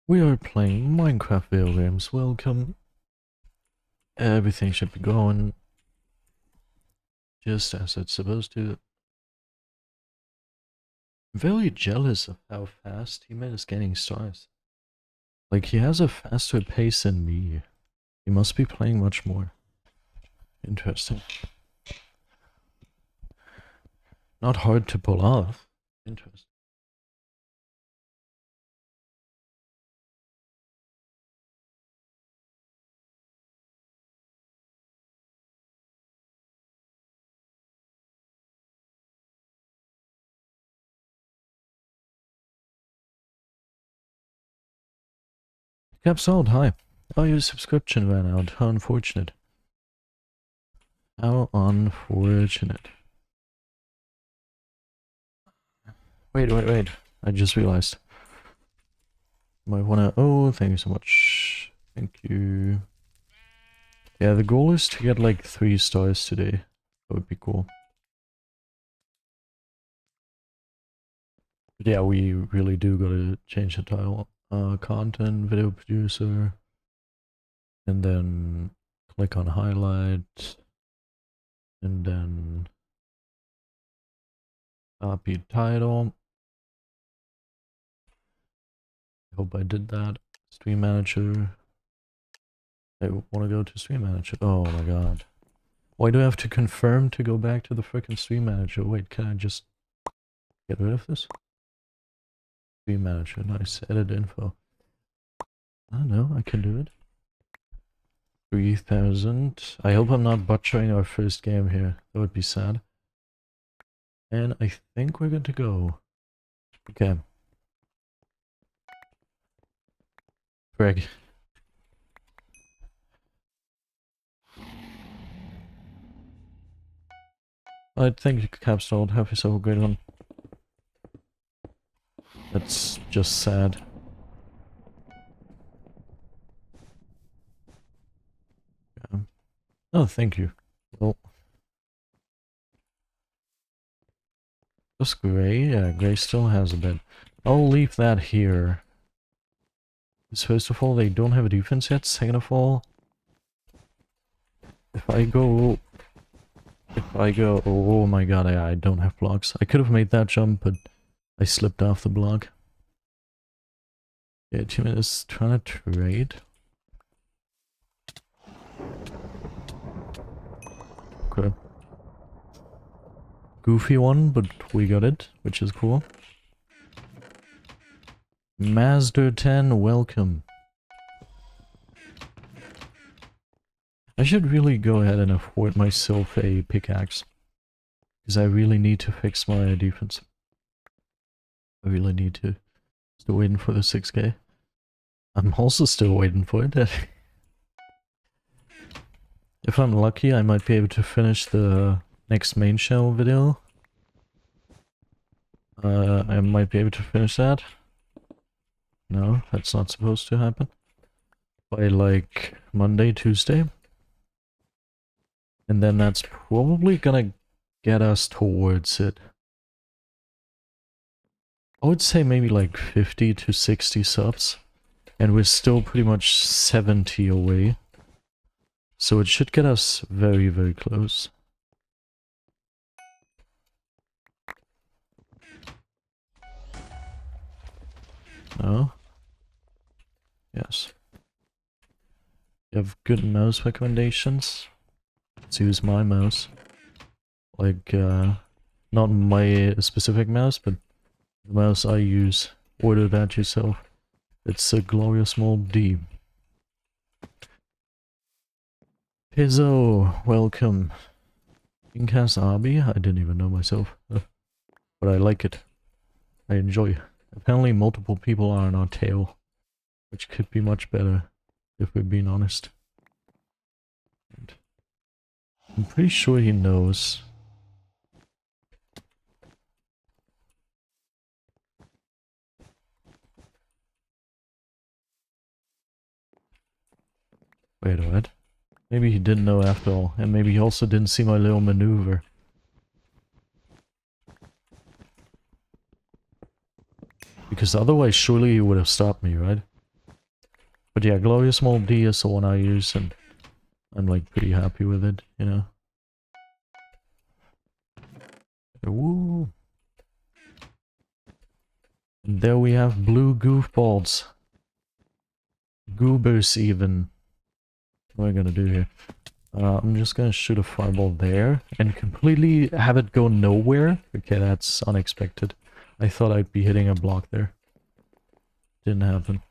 We are playing Minecraft video games. Welcome. Everything should be going just as it's supposed to. I'm very jealous of how fast he is getting stars. Like, he has a faster pace than me. He must be playing much more. Interesting. Not hard to pull off. Interesting. Capsoled, hi. Oh, your subscription ran out. How unfortunate. How unfortunate. Wait. I just realized. Might wanna... Oh, thank you so much. Thank you. Yeah, the goal is to get like 3 stars today. That would be cool. But yeah, we really do gotta change the title. Content, video producer. And then click on highlight. And then copy title. I hope I did that. Stream manager. I want to go to stream manager. Oh my god. Why do I have to confirm to go back to the freaking stream manager? Wait, can I just get rid of this? Stream manager, nice. Edit info. I don't know, I can do it. 3,000. I hope I'm not butchering our first game here. That would be sad. And I think we're good to go. Okay. Greg. I think you capstalled. Have yourself a great one. That's just sad. Yeah. Oh, thank you. Well, just Gray? Yeah, Gray still has a bed. I'll leave that here. Because first of all, they don't have a defense yet. Second of all, if I go... Oh my god, I don't have blocks. I could have made that jump, but I slipped off the block. Yeah, team is trying to trade. Okay. Goofy one, but we got it, which is cool. Mazda 10, welcome. I should really go ahead and afford myself a pickaxe. Because I really need to fix my defense. I really need to. Still waiting for the 6k. I'm also still waiting for it. If I'm lucky, I might be able to finish the next main channel video. I might be able to finish that. No, that's not supposed to happen. By like Monday, Tuesday. And then that's probably gonna get us towards it. I would say maybe like 50 to 60 subs. And we're still pretty much 70 away. So it should get us very, very close. No? Yes. You have good mouse recommendations? Let's use my mouse. Like, not my specific mouse, but the mouse I use. Order that yourself. It's a glorious mold D. Pizzo, welcome. Incast Arby? I didn't even know myself. But I like it. I enjoy. Apparently multiple people are on our tail. Which could be much better, if we're being honest. And I'm pretty sure he knows. Wait, what? Maybe he didn't know after all, and maybe he also didn't see my little maneuver. Because otherwise, surely he would have stopped me, right? But yeah, Glorious Mold D is the one I use, and I'm like pretty happy with it, you know. Woo! And there we have blue goofballs. Goobers even. What am I gonna do here? I'm just gonna shoot a fireball there and completely have it go nowhere. Okay, that's unexpected. I thought I'd be hitting a block there. Didn't happen.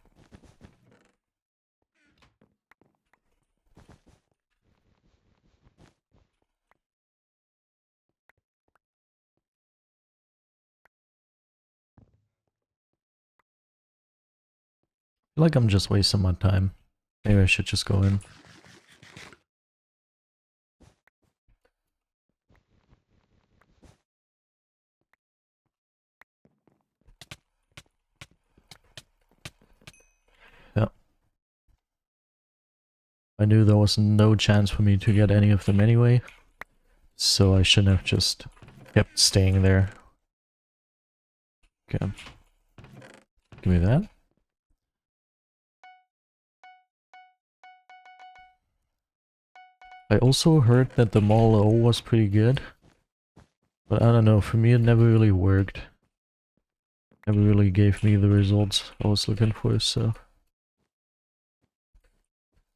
I feel like I'm just wasting my time. Maybe I should just go in. Yeah. I knew there was no chance for me to get any of them anyway, so I shouldn't have just kept staying there. Okay. Give me that. I also heard that the Mall O was pretty good, but I don't know, for me it never really worked. Never really gave me the results I was looking for, so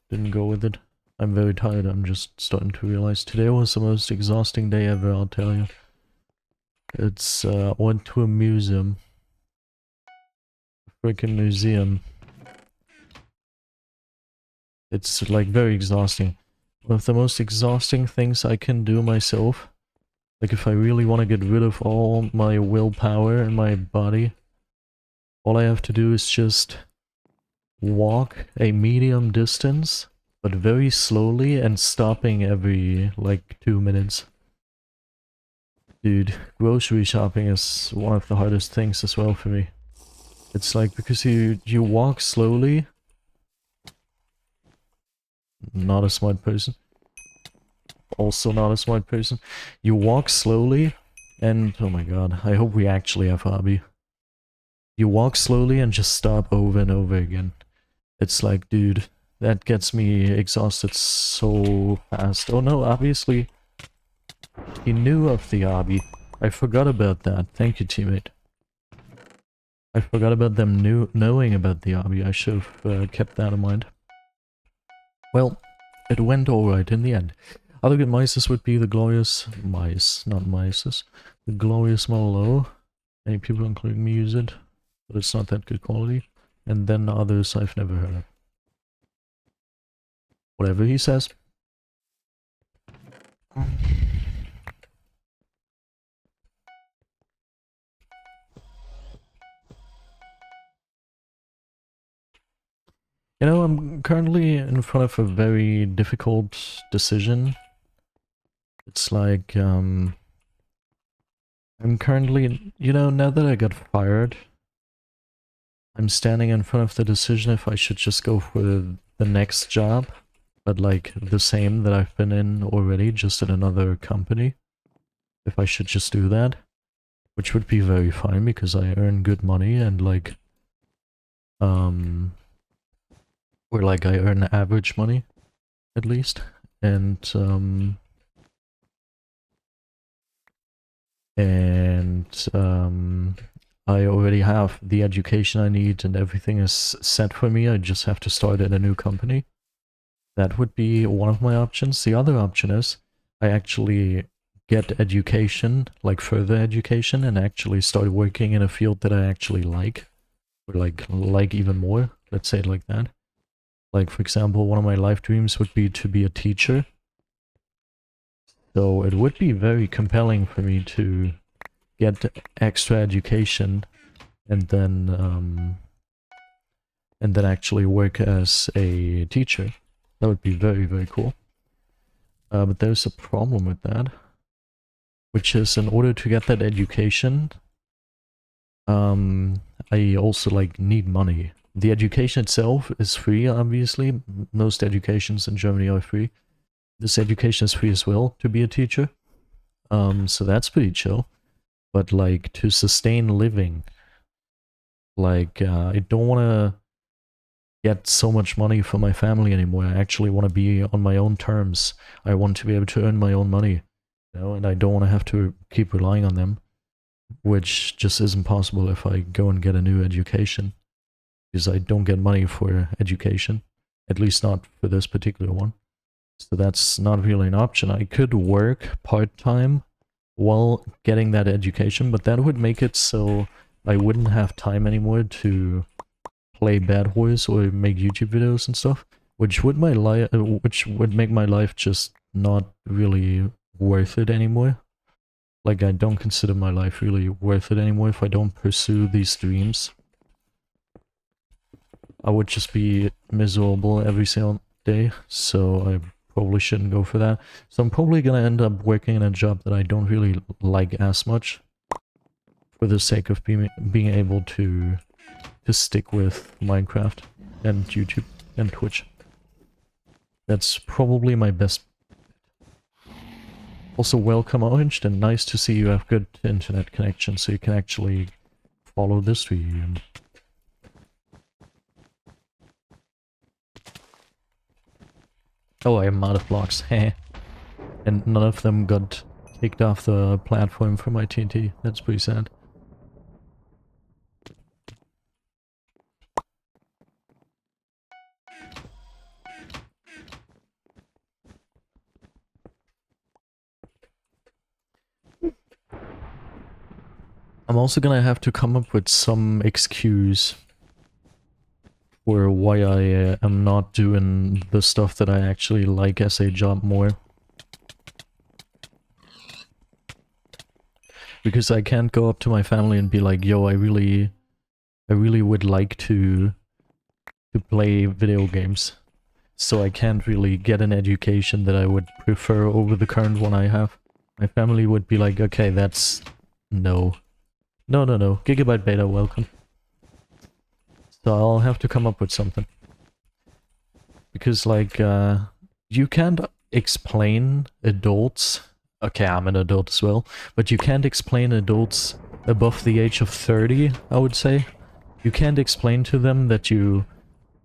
didn't go with it. I'm very tired, I'm just starting to realize today was the most exhausting day ever, I'll tell you. It's, went to a museum. A freaking museum. It's like very exhausting. One of the most exhausting things I can do myself. Like if I really want to get rid of all my willpower in my body, all I have to do is just walk a medium distance, but very slowly and stopping every like 2 minutes. Dude, grocery shopping is one of the hardest things as well for me. It's like because you walk slowly. Not a smart person. Also not a smart person. You walk slowly and oh my god, I hope we actually have hobby. You walk slowly and just stop over and over again. It's like, dude, that gets me exhausted so fast. Oh no, obviously he knew of the obby. I forgot about that. Thank you, teammate. I forgot about them knowing about the obby. I should have kept that in mind. Well, it went alright in the end. Other good mices would be the glorious mice, not mices. The glorious Malo. Many people, including me, use it, but it's not that good quality. And then others I've never heard of. Whatever he says. You know, I'm currently in front of a very difficult decision. It's like, I'm currently, you know, now that I got fired, I'm standing in front of the decision if I should just go for the next job, but like the same that I've been in already, just at another company. If I should just do that, which would be very fine because I earn good money and like, or like I earn average money, at least, and I already have the education I need and everything is set for me. I just have to start at a new company. That would be one of my options. The other option is I actually get education, like further education, and actually start working in a field that I actually like, or like even more. Let's say it like that. Like, for example, one of my life dreams would be to be a teacher. So it would be very compelling for me to get extra education and then actually work as a teacher. That would be very, very cool. But there's a problem with that, which is in order to get that education, I also like need money. The education itself is free, obviously. Most educations in Germany are free. This education is free as well to be a teacher. So that's pretty chill. But like to sustain living, like I don't want to get so much money for my family anymore. I actually want to be on my own terms. I want to be able to earn my own money, you know, and I don't want to have to keep relying on them, which just isn't possible if I go and get a new education, because I don't get money for education, at least not for this particular one. So that's not really an option. I could work part-time while getting that education, but that would make it so I wouldn't have time anymore to play BedWars or make YouTube videos and stuff, which would make my life just not really worth it anymore. Like, I don't consider my life really worth it anymore if I don't pursue these dreams. I would just be miserable every single day, so I probably shouldn't go for that. So I'm probably gonna end up working in a job that I don't really like as much, for the sake of being able to stick with Minecraft and YouTube and Twitch. That's probably my best. Also, welcome Orange, and nice to see you have good internet connection so you can actually follow the stream. Oh, I am out of blocks, heh. And none of them got kicked off the platform for my TNT. That's pretty sad. I'm also gonna have to come up with some excuse for why I am not doing the stuff that I actually like as a job more. Because I can't go up to my family and be like, yo, I really would like to play video games. So I can't really get an education that I would prefer over the current one I have. My family would be like, okay, that's... no. No. Gigabyte Beta, welcome. So I'll have to come up with something. Because, like, you can't explain adults... Okay, I'm an adult as well. But you can't explain adults above the age of 30, I would say. You can't explain to them that you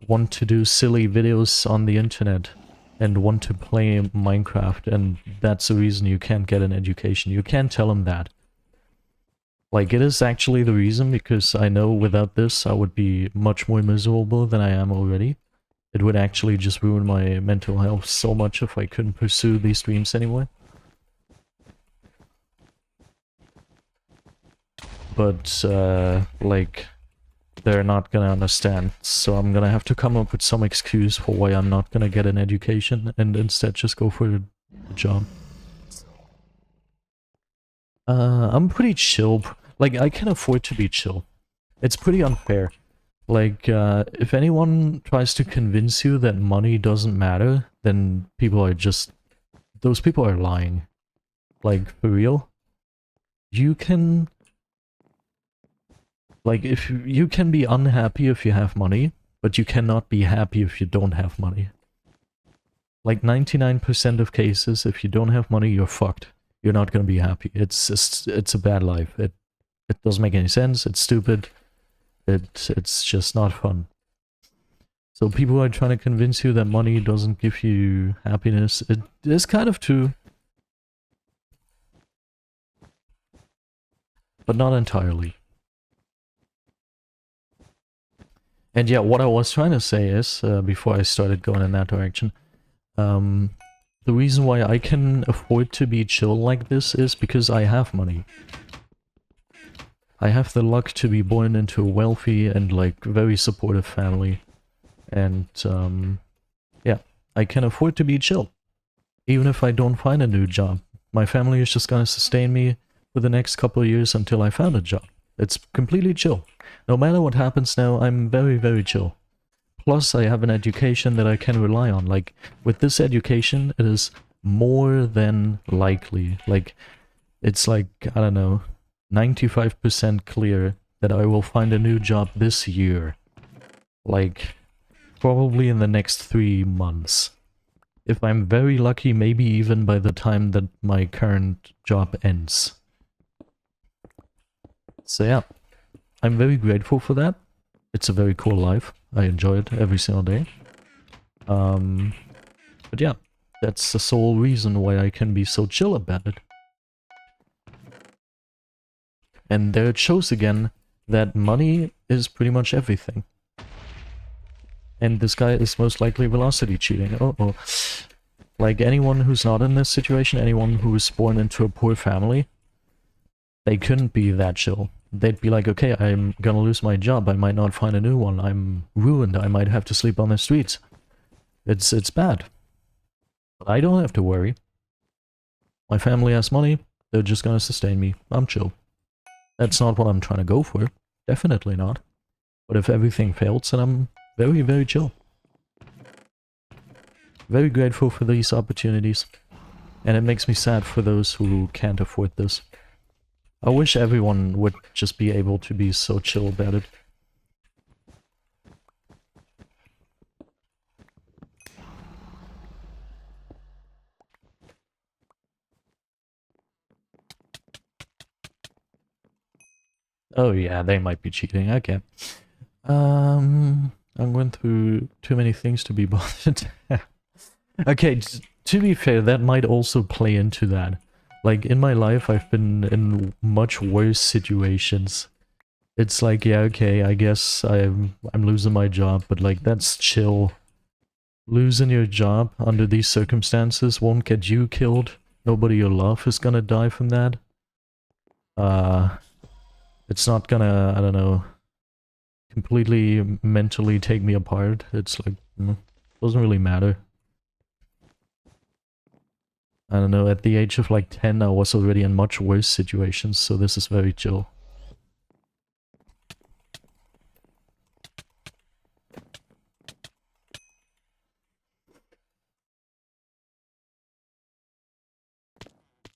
want to do silly videos on the internet and want to play Minecraft, and that's the reason you can't get an education. You can't tell them that. Like, it is actually the reason, because I know without this I would be much more miserable than I am already. It would actually just ruin my mental health so much if I couldn't pursue these dreams anymore. But, like, they're not gonna understand, so I'm gonna have to come up with some excuse for why I'm not gonna get an education and instead just go for a job. I'm pretty chill. Like, I can afford to be chill. It's pretty unfair. Like, if anyone tries to convince you that money doesn't matter, then people are just... those people are lying. Like, for real. You can... like, if you can be unhappy if you have money, but you cannot be happy if you don't have money. Like, 99% of cases, if you don't have money, you're fucked. You're not gonna be happy. It's a bad life. It doesn't make any sense. It's stupid. It's just not fun. So people are trying to convince you that money doesn't give you happiness. It is kind of true. But not entirely. And yeah, what I was trying to say is, before I started going in that direction, the reason why I can afford to be chill like this is because I have money. I have the luck to be born into a wealthy and, like, very supportive family. And, yeah, I can afford to be chill. Even if I don't find a new job. My family is just gonna sustain me for the next couple of years until I found a job. It's completely chill. No matter what happens now, I'm very, very chill. Plus, I have an education that I can rely on. Like, with this education, it is more than likely. Like, it's like, I don't know, 95% clear that I will find a new job this year. Like, probably in the next 3 months. If I'm very lucky, maybe even by the time that my current job ends. So yeah, I'm very grateful for that. It's a very cool life. I enjoy it every single day. But yeah, that's the sole reason why I can be so chill about it. And there it shows again that money is pretty much everything. And this guy is most likely velocity cheating. Uh-oh. Like, anyone who's not in this situation, anyone who was born into a poor family, they couldn't be that chill. They'd be like, okay, I'm gonna lose my job, I might not find a new one, I'm ruined, I might have to sleep on the streets. It's bad. But I don't have to worry. My family has money, they're just gonna sustain me. I'm chill. That's not what I'm trying to go for. Definitely not. But if everything fails, then I'm very, very chill. Very grateful for these opportunities. And it makes me sad for those who can't afford this. I wish everyone would just be able to be so chill about it. Oh yeah, they might be cheating, okay. I'm going through too many things to be bothered. Okay, to be fair, that might also play into that. Like, in my life, I've been in much worse situations. It's like, yeah, okay, I guess I'm losing my job, but like, that's chill. Losing your job under these circumstances won't get you killed. Nobody you love is gonna die from that. It's not gonna, I don't know, completely mentally take me apart. It's like, doesn't really matter. I don't know, at the age of like 10 I was already in much worse situations, so this is very chill.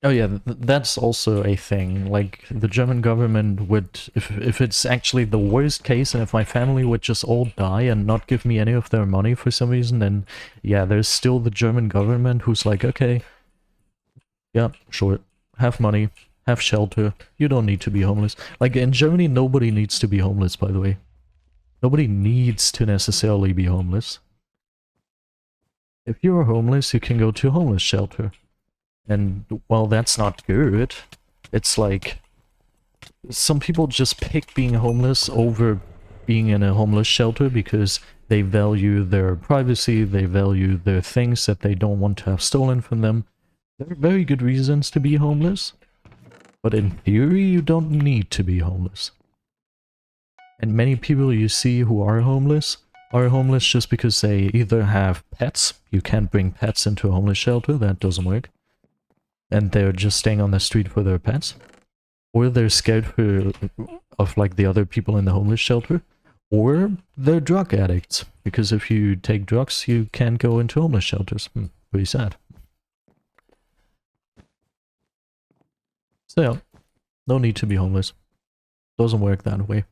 Oh yeah, that's also a thing. Like, the German government would, if it's actually the worst case, and if my family would just all die and not give me any of their money for some reason, then yeah, there's still the German government who's like, okay, yeah, sure, have money, have shelter, you don't need to be homeless. Like, in Germany, nobody needs to be homeless, by the way. Nobody needs to necessarily be homeless. If you're homeless, you can go to a homeless shelter. And while that's not good, it's like, some people just pick being homeless over being in a homeless shelter because they value their privacy, they value their things that they don't want to have stolen from them. There are very good reasons to be homeless, but in theory you don't need to be homeless. And many people you see who are homeless just because they either have pets, you can't bring pets into a homeless shelter, that doesn't work, and they're just staying on the street for their pets, or they're scared of like the other people in the homeless shelter, or they're drug addicts, because if you take drugs you can't go into homeless shelters. Pretty sad. So yeah, no need to be homeless. Doesn't work that way.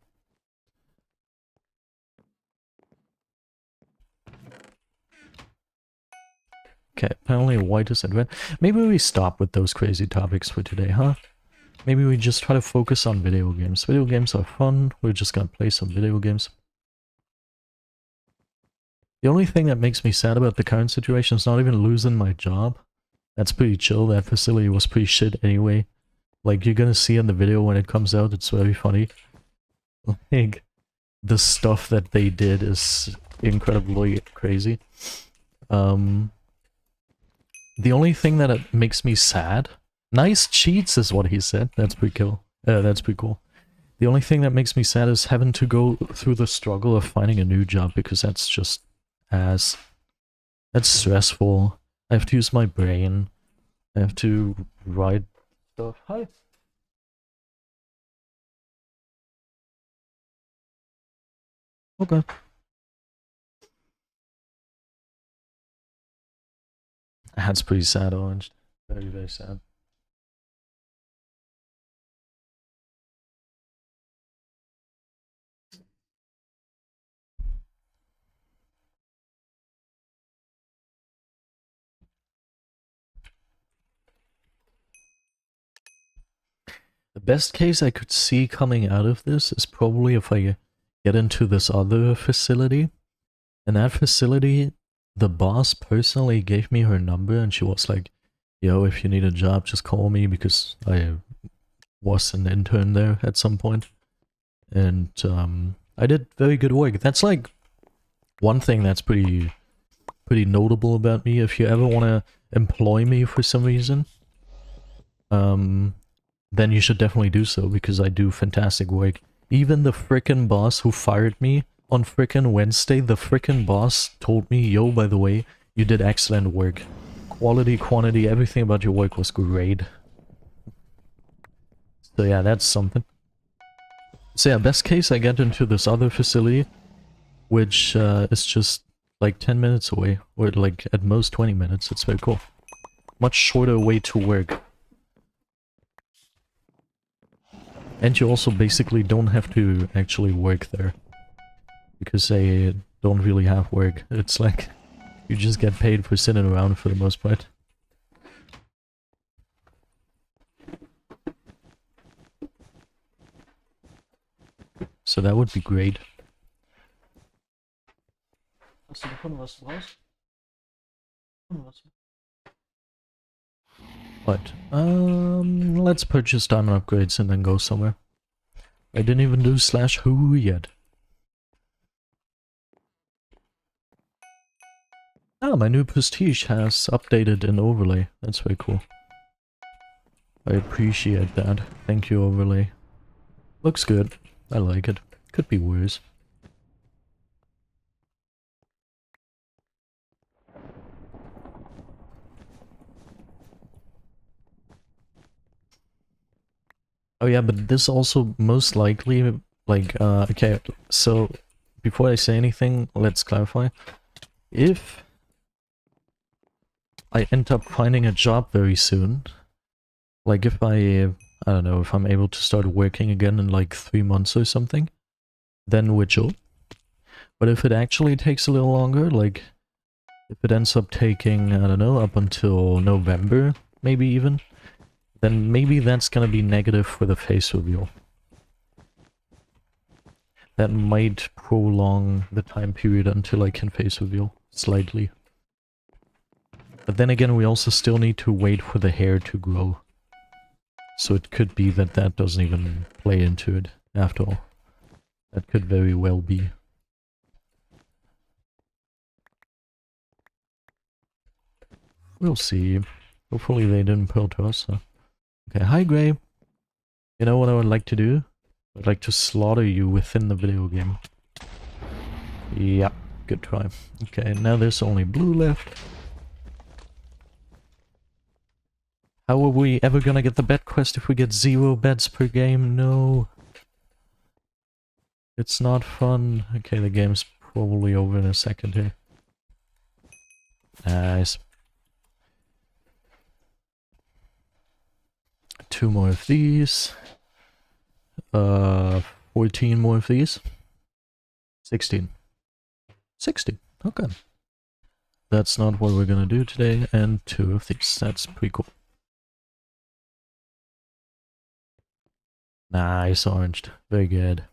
Okay, apparently white is advanced. Maybe we stop with those crazy topics for today, huh? Maybe we just try to focus on video games. Video games are fun, we're just gonna play some video games. The only thing that makes me sad about the current situation is not even losing my job. That's pretty chill, that facility was pretty shit anyway. Like, you're gonna see in the video when it comes out, it's very funny. Like, the stuff that they did is incredibly crazy. The only thing that makes me sad... Nice cheats is what he said. That's pretty cool. That's pretty cool. The only thing that makes me sad is having to go through the struggle of finding a new job, because that's just ass. That's stressful. I have to use my brain. I have to write stuff. Hi. Okay. That's pretty sad, Orange. Very, very sad. The best case I could see coming out of this is probably if I get into this other facility In that facility, the boss personally gave me her number and she was like, yo, if you need a job, just call me, because I was an intern there at some point. And I did very good work. That's like one thing that's pretty notable about me. If you ever want to employ me for some reason, then you should definitely do so, because I do fantastic work. Even the frickin' boss who fired me on frickin' Wednesday, the frickin' boss told me, yo, by the way, you did excellent work. Quality, quantity, everything about your work was great. So yeah, that's something. So yeah, best case, I get into this other facility, which is just like 10 minutes away, or like at most 20 minutes. It's very cool. Much shorter way to work. And you also basically don't have to actually work there, because they don't really have work. It's like you just get paid for sitting around for the most part. So that would be great. But, let's purchase diamond upgrades and then go somewhere. I didn't even do /who yet. Ah, my new prestige has updated an overlay. That's very cool. I appreciate that. Thank you, overlay. Looks good. I like it. Could be worse. Oh yeah, but this also most likely, like, okay, so before I say anything, let's clarify. If I end up finding a job very soon, like if I don't know, if I'm able to start working again in like 3 months or something, then we're chill. But if it actually takes a little longer, like if it ends up taking, I don't know, up until November, maybe even, then maybe that's gonna be negative for the face reveal. That might prolong the time period until I can face reveal, slightly. But then again, we also still need to wait for the hair to grow. So it could be that that doesn't even play into it, after all. That could very well be. We'll see. Hopefully they didn't pull to us, huh? Okay, hi Gray. You know what I would like to do? I'd like to slaughter you within the video game. Yeah, good try. Okay, now there's only blue left. How are we ever gonna get the bed quest if we get 0 beds per game? No. It's not fun. Okay, the game's probably over in a second here. Nice. 2 more of these. 14 more of these. 16. 16. Okay. That's not what we're gonna do today. And 2 of these. That's pretty cool. Nice, oranged. Very good.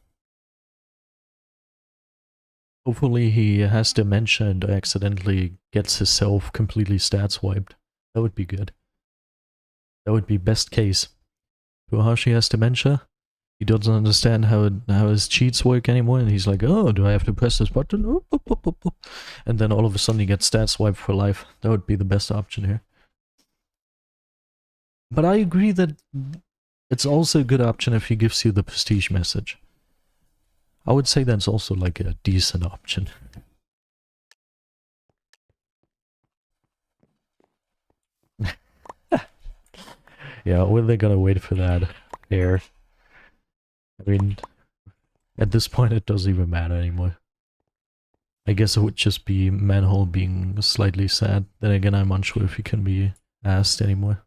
Hopefully he has dementia and accidentally gets himself completely stats wiped. That would be good. That would be best case. Fuhashi has dementia. He doesn't understand how his cheats work anymore, and he's like, oh, do I have to press this button? Oop, oop, oop, oop, oop. And then all of a sudden he gets stats wiped for life. That would be the best option here. But I agree that it's also a good option if he gives you the prestige message. I would say that's also like a decent option. Yeah, or they're gonna wait for that air. I mean, at this point it doesn't even matter anymore. I guess it would just be Manhole being slightly sad. Then again, I'm unsure if he can be asked anymore.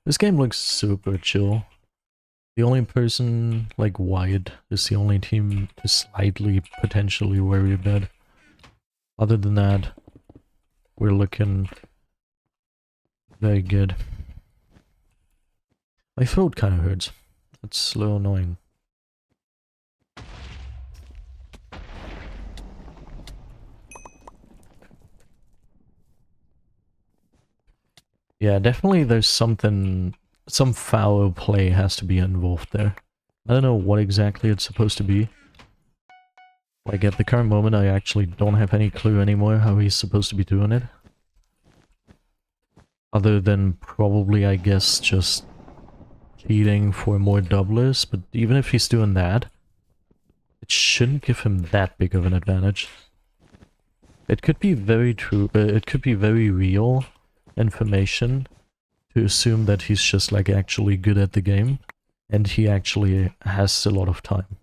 This game looks super chill. The only person, like Wyatt, is the only team to slightly potentially worry about. Other than that, we're looking very good. My throat kind of hurts. That's a little annoying. Yeah, definitely there's something, some foul play has to be involved there. I don't know what exactly it's supposed to be. Like at the current moment I actually don't have any clue anymore how he's supposed to be doing it. Other than probably, I guess, just cheating for more doublers, but even if he's doing that, it shouldn't give him that big of an advantage. It could be very true, it could be very real information to assume that he's just like actually good at the game, and he actually has a lot of time.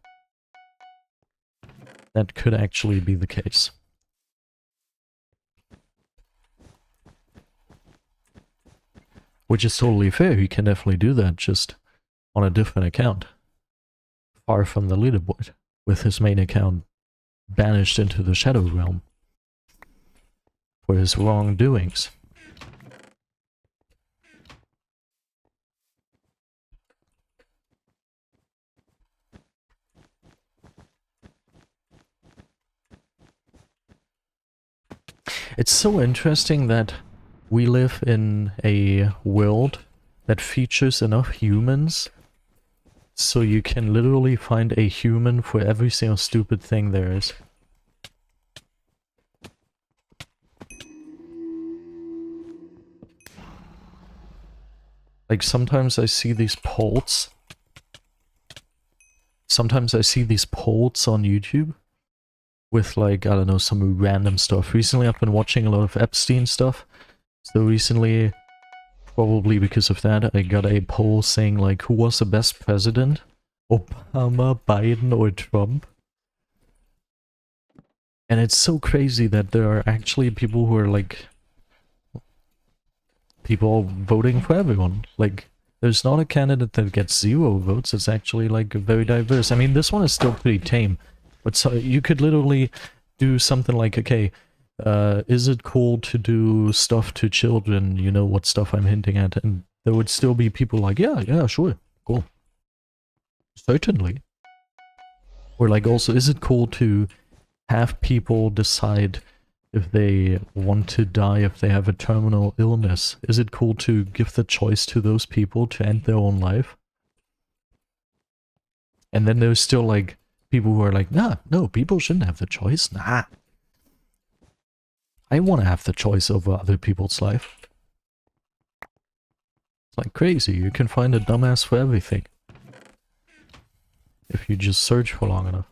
That could actually be the case. Which is totally fair, he can definitely do that, just on a different account. Far from the leaderboard, with his main account banished into the Shadow Realm for his wrongdoings. It's so interesting that we live in a world that features enough humans so you can literally find a human for every single stupid thing there is. Like sometimes I see these polls. Sometimes I see these polls on YouTube with like, I don't know, some random stuff. Recently I've been watching a lot of Epstein stuff. So recently, probably because of that, I got a poll saying like, who was the best president? Obama, Biden, or Trump? And it's so crazy that there are actually people who are like, people voting for everyone. Like, there's not a candidate that gets 0 votes. It's actually like very diverse. I mean, this one is still pretty tame, but so you could literally do something like, okay, is it cool to do stuff to children? You know what stuff I'm hinting at, and there would still be people like, yeah, sure, cool, certainly. Or like, also, is it cool to have people decide if they want to die, if they have a terminal illness? Is it cool to give the choice to those people to end their own life? And then there's still like people who are like, nah, no, people shouldn't have the choice. Nah, I want to have the choice over other people's life. It's like crazy. You can find a dumbass for everything if you just search for long enough.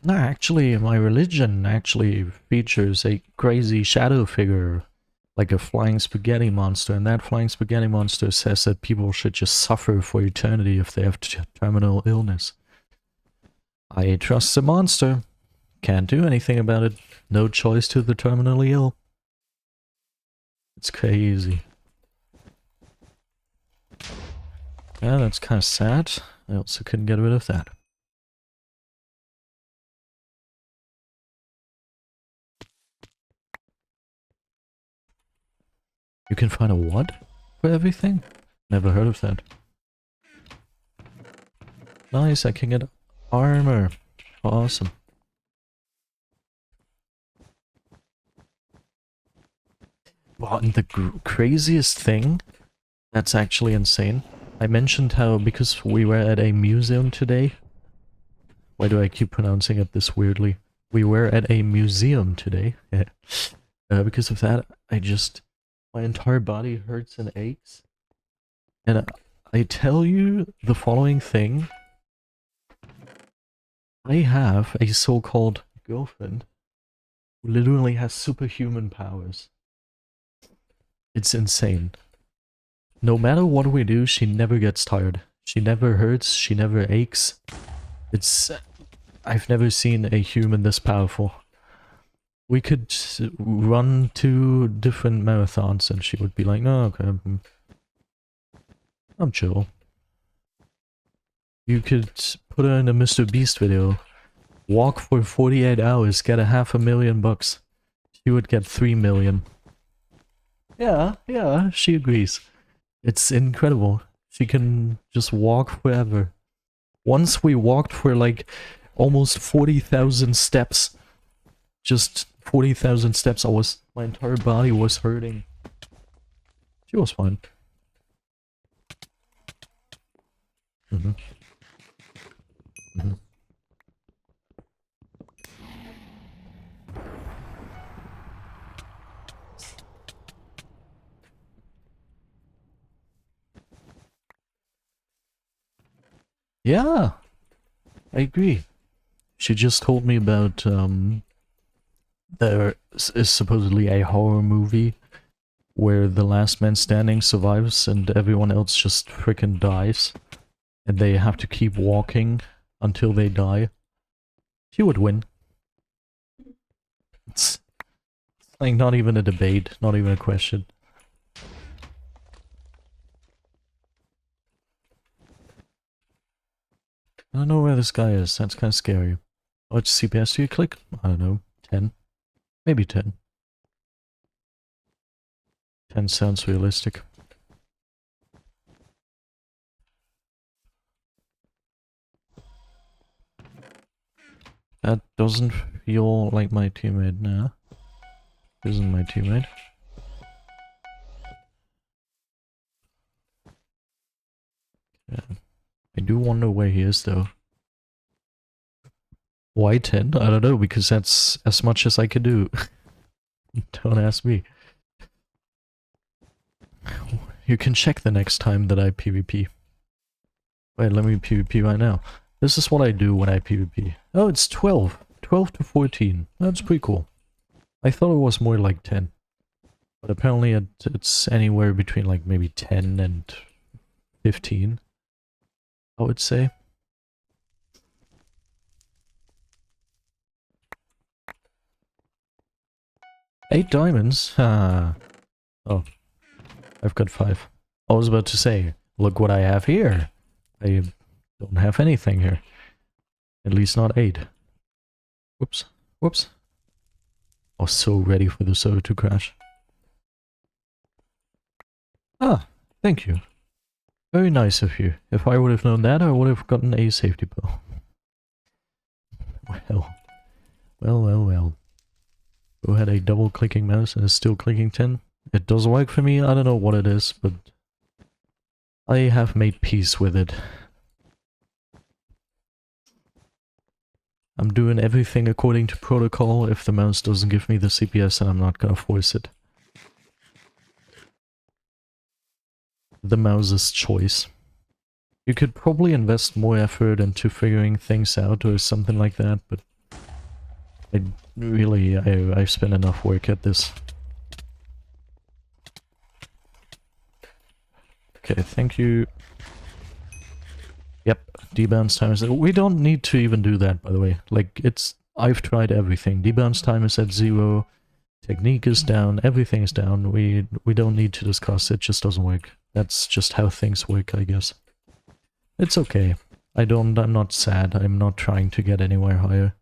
No, actually, my religion actually features a crazy shadow figure, like a flying spaghetti monster, and that flying spaghetti monster says that people should just suffer for eternity if they have terminal illness. I trust the monster. Can't do anything about it. No choice to the terminally ill. It's crazy. Yeah, that's kind of sad. I also couldn't get rid of that. You can find a what for everything? Never heard of that. Nice, I can get armor. Awesome. Well, and the craziest thing that's actually insane. I mentioned how, because we were at a museum today. Why do I keep pronouncing it this weirdly? We were at a museum today. Because of that, my entire body hurts and aches. And I tell you the following thing. I have a so-called girlfriend who literally has superhuman powers. It's insane. No matter what we do, she never gets tired. She never hurts, she never aches. I've never seen a human this powerful. We could run 2 different marathons and she would be like, no, okay, I'm chill. You could put her in a Mr. Beast video. Walk for 48 hours, get $500,000. She would get 3 million. Yeah, she agrees. It's incredible. She can just walk forever. Once we walked for like almost 40,000 steps. Just 40,000 steps. My entire body was hurting. She was fine. Mm-hmm. Mm-hmm. Yeah, I agree. She just told me about, there is supposedly a horror movie where the last man standing survives and everyone else just frickin' dies. And they have to keep walking until they die. She would win. It's like not even a debate, not even a question. I don't know where this guy is, that's kind of scary. How much CPS do you click? I don't know, 10? Maybe 10. 10 sounds realistic. That doesn't feel like my teammate now. Isn't my teammate. Yeah. I do wonder where he is though. Why 10? I don't know, because that's as much as I can do. Don't ask me. You can check the next time that I PvP. Wait, let me PvP right now. This is what I do when I PvP. Oh, it's 12. 12 to 14. That's pretty cool. I thought it was more like 10. But apparently it's anywhere between like maybe 10 and 15, I would say. Eight diamonds? Ah. Oh. I've got 5. I was about to say, look what I have here. I don't have anything here. At least not 8. Whoops. Whoops. I was so ready for the server to crash. Ah, thank you. Very nice of you. If I would have known that, I would have gotten a safety pill. Well. Who had a double clicking mouse and is still clicking 10? It does work for me, I don't know what it is, but I have made peace with it. I'm doing everything according to protocol. If the mouse doesn't give me the CPS, then I'm not gonna force it. The mouse's choice. You could probably invest more effort into figuring things out or something like that, but I've spent enough work at this. Okay, thank you. Yep, debounce time is... We don't need to even do that, by the way. Like, I've tried everything. Debounce time is at 0. Technique is down. Everything is down. We don't need to discuss. It just doesn't work. That's just how things work, I guess. It's okay. I'm not sad. I'm not trying to get anywhere higher.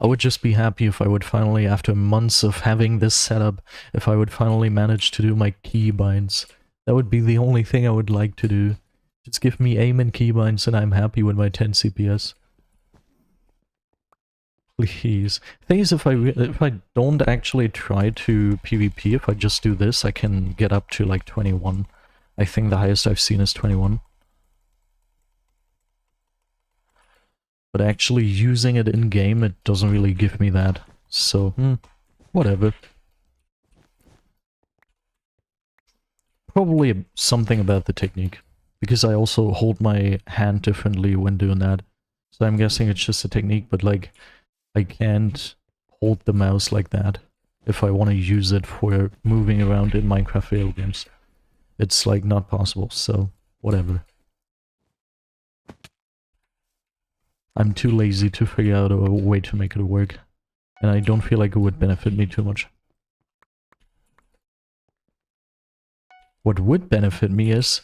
I would just be happy if I would finally, after months of having this setup, if I would finally manage to do my keybinds. That would be the only thing I would like to do. Just give me aim and keybinds and I'm happy with my 10 CPS. Please. Thing is, if I don't actually try to PvP, if I just do this, I can get up to like 21. I think the highest I've seen is 21. But actually using it in-game, it doesn't really give me that. So, whatever. Probably something about the technique. Because I also hold my hand differently when doing that. So I'm guessing it's just a technique, but like, I can't hold the mouse like that if I want to use it for moving around in Minecraft video games. It's like not possible, so whatever. I'm too lazy to figure out a way to make it work. And I don't feel like it would benefit me too much. What would benefit me is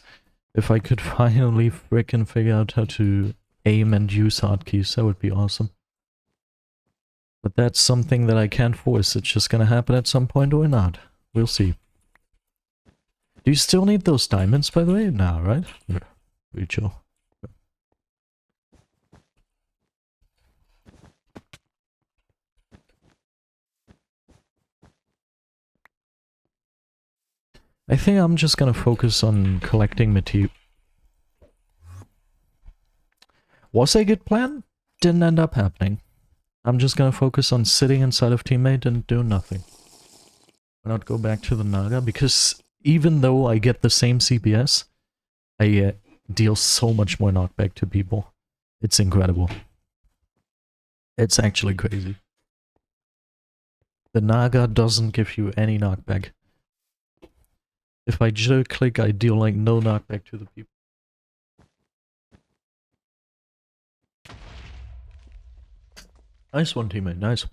if I could finally frickin' figure out how to aim and use hotkeys. That would be awesome. But that's something that I can't force. It's just gonna happen at some point or not. We'll see. Do you still need those diamonds, by the way? No, right? Very chill. I think I'm just gonna focus on collecting material. Was a good plan? Didn't end up happening. I'm just gonna focus on sitting inside of teammate and do nothing. Why not go back to the Naga? Because even though I get the same CPS, I deal so much more knockback to people. It's incredible. It's actually crazy. The Naga doesn't give you any knockback. If I jitter click, I deal like no knockback to the people. Nice one, teammate, nice.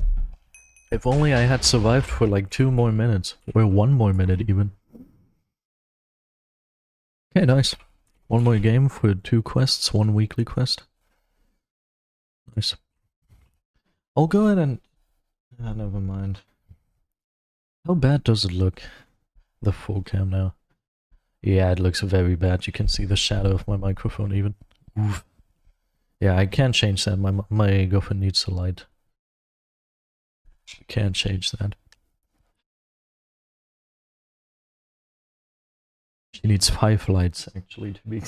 If only I had survived for like 2 more minutes, or 1 more minute even. Okay, nice. 1 more game for 2 quests, 1 weekly quest. Nice. I'll go ahead and... never mind. How bad does it look? The full cam now. Yeah, it looks very bad. You can see the shadow of my microphone even. Oof. Yeah, I can't change that. My girlfriend needs a light. Can't change that. She needs 5 lights, actually, to be...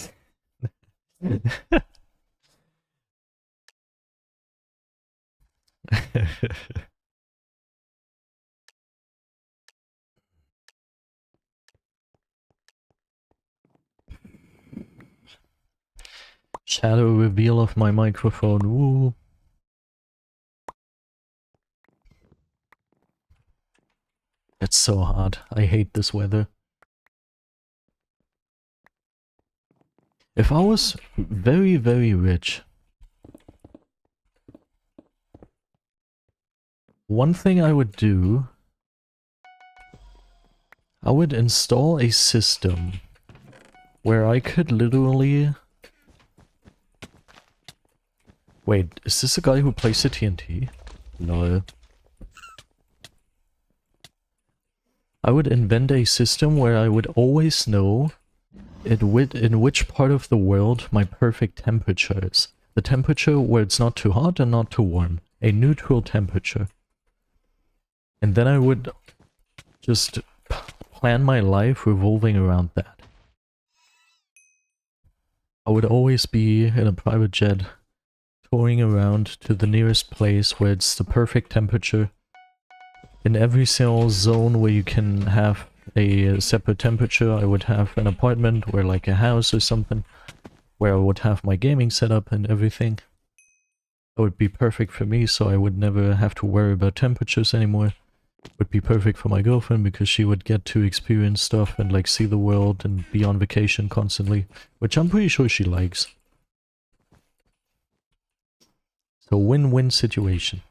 Shadow reveal of my microphone, woo! It's so hot. I hate this weather. If I was very, very rich, one thing I would do, I would install a system where I could literally... Wait, is this a guy who plays the TNT? No. I would invent a system where I would always know in which part of the world my perfect temperature is. The temperature where it's not too hot and not too warm. A neutral temperature. And then I would just plan my life revolving around that. I would always be in a private jet, touring around to the nearest place where it's the perfect temperature. In every single zone where you can have a separate temperature, I would have an apartment or like a house or something where I would have my gaming setup and everything. It would be perfect for me, so I would never have to worry about temperatures anymore. It would be perfect for my girlfriend because she would get to experience stuff and like see the world and be on vacation constantly, which I'm pretty sure she likes. So win-win situation.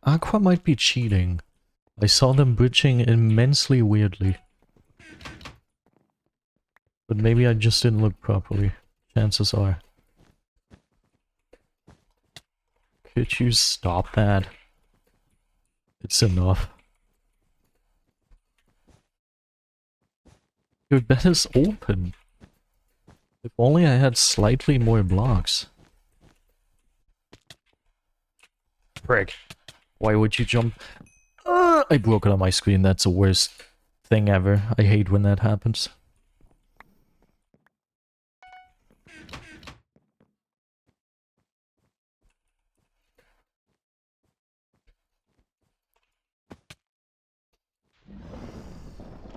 Aqua might be cheating. I saw them bridging immensely weirdly. But maybe I just didn't look properly. Chances are. Could you stop that? It's enough. Your bed is open. If only I had slightly more blocks. Frick. Why would you jump? I broke it on my screen. That's the worst thing ever. I hate when that happens.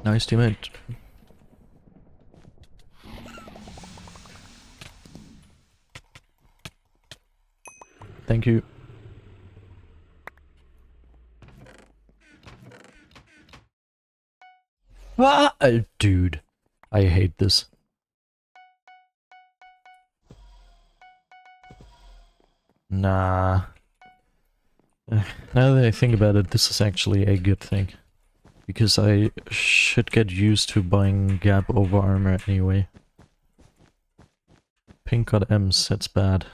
Nice teammate. Thank you. Ah, dude. I hate this. Nah. Now that I think about it, this is actually a good thing. Because I should get used to buying gap over armor anyway. Pink got M's, that's bad.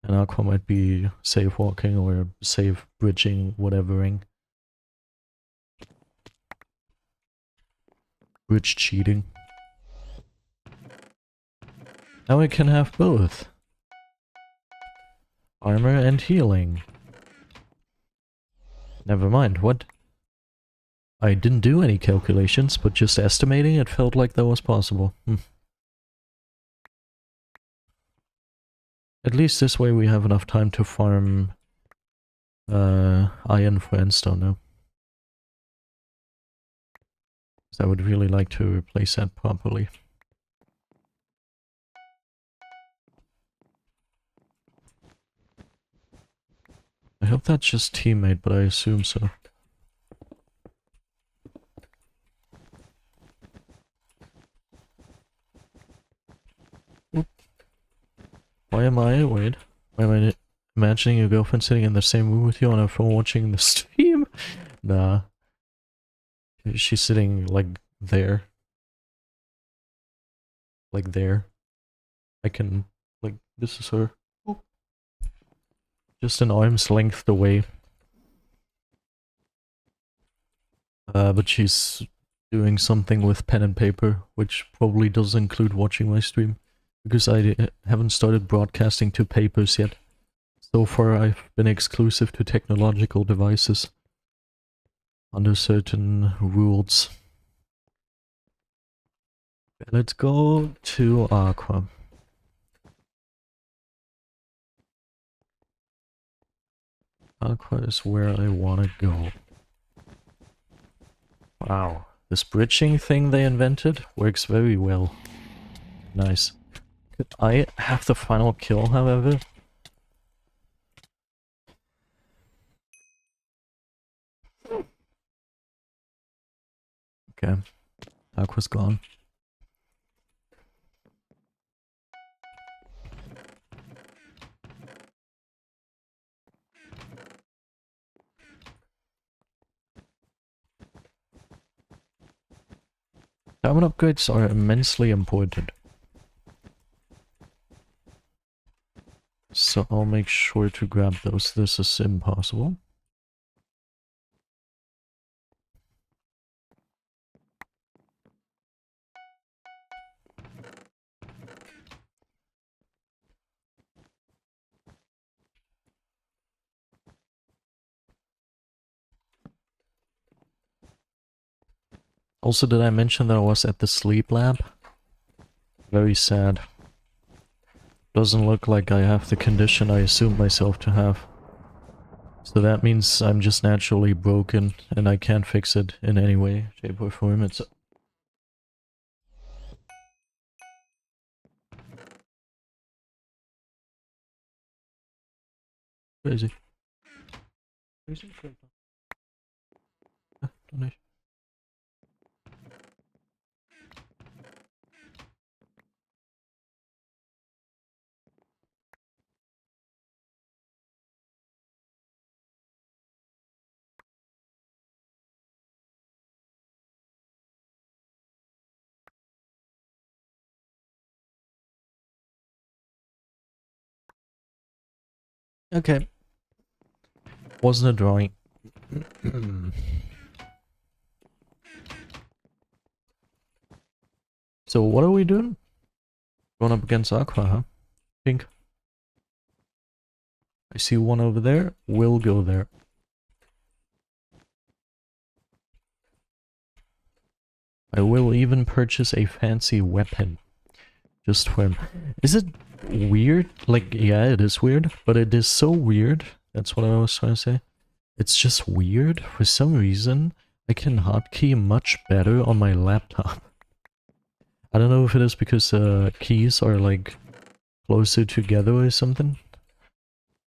And Aqua might be safe walking or safe bridging, whatevering. Bridge cheating. Now I can have both. Armor and healing. Never mind, what? I didn't do any calculations, but just estimating it felt like that was possible. At least this way we have enough time to farm iron for endstone now. I would really like to replace that properly. I hope that's just teammate, but I assume so. Oop. Why am I? Wait. Why am I imagining your girlfriend sitting in the same room with you on her phone watching the stream? Nah. She's sitting, like, there. Like, there. I can, like, this is her. Oh. Just an arm's length away. But she's doing something with pen and paper, which probably does include watching my stream. Because I haven't started broadcasting to papers yet. So far I've been exclusive to technological devices. Under certain rules. Let's go to Aqua. Aqua is where I want to go. Wow, this bridging thing they invented works very well. Nice. Could I have the final kill, however? Okay. Aqua's gone. Diamond upgrades are immensely important. So I'll make sure to grab those. This is impossible. Also, did I mention that I was at the sleep lab? Very sad. Doesn't look like I have the condition I assumed myself to have. So that means I'm just naturally broken and I can't fix it in any way, shape or form. It's crazy. Crazy? Donation. Okay. Wasn't a drawing. So what are we doing? Going up against Aqua, huh? Pink. I see one over there. We'll go there. I will even purchase a fancy weapon. Just for him. Is it weird? Like, yeah, it is weird, but it is so weird. That's what I was trying to say. It's just weird. For some reason, I can hotkey much better on my laptop. I don't know if it is because keys are like closer together or something.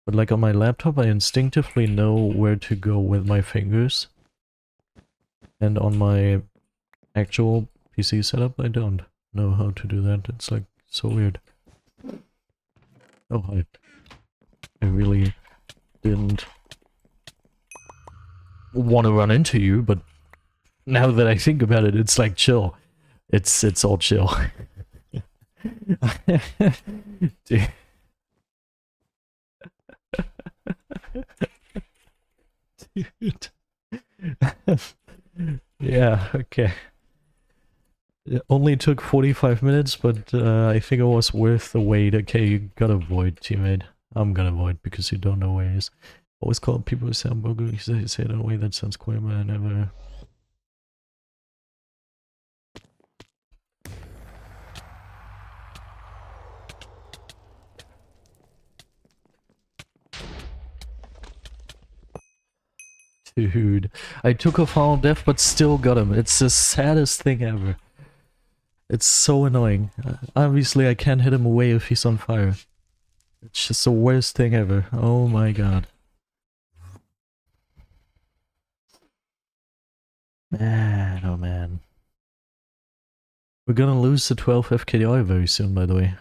But like on my laptop, I instinctively know where to go with my fingers. And on my actual PC setup, I don't know how to do that. It's like so weird. Oh, hi. I really didn't want to run into you, but now that I think about it, it's like chill. It's all chill. Dude. Dude. Yeah, okay. It only took 45 minutes, but I think it was worth the wait. Okay, you gotta void, teammate. I'm gonna void because you don't know where he is. Always call people who sound bogus. You say it in a way that sounds queer, but I never... Dude, I took a fall death but still got him. It's the saddest thing ever. It's so annoying. Obviously I can't hit him away if he's on fire. It's just the worst thing ever. Oh my god. Man, oh man. We're gonna lose the 12 FKDI very soon, by the way.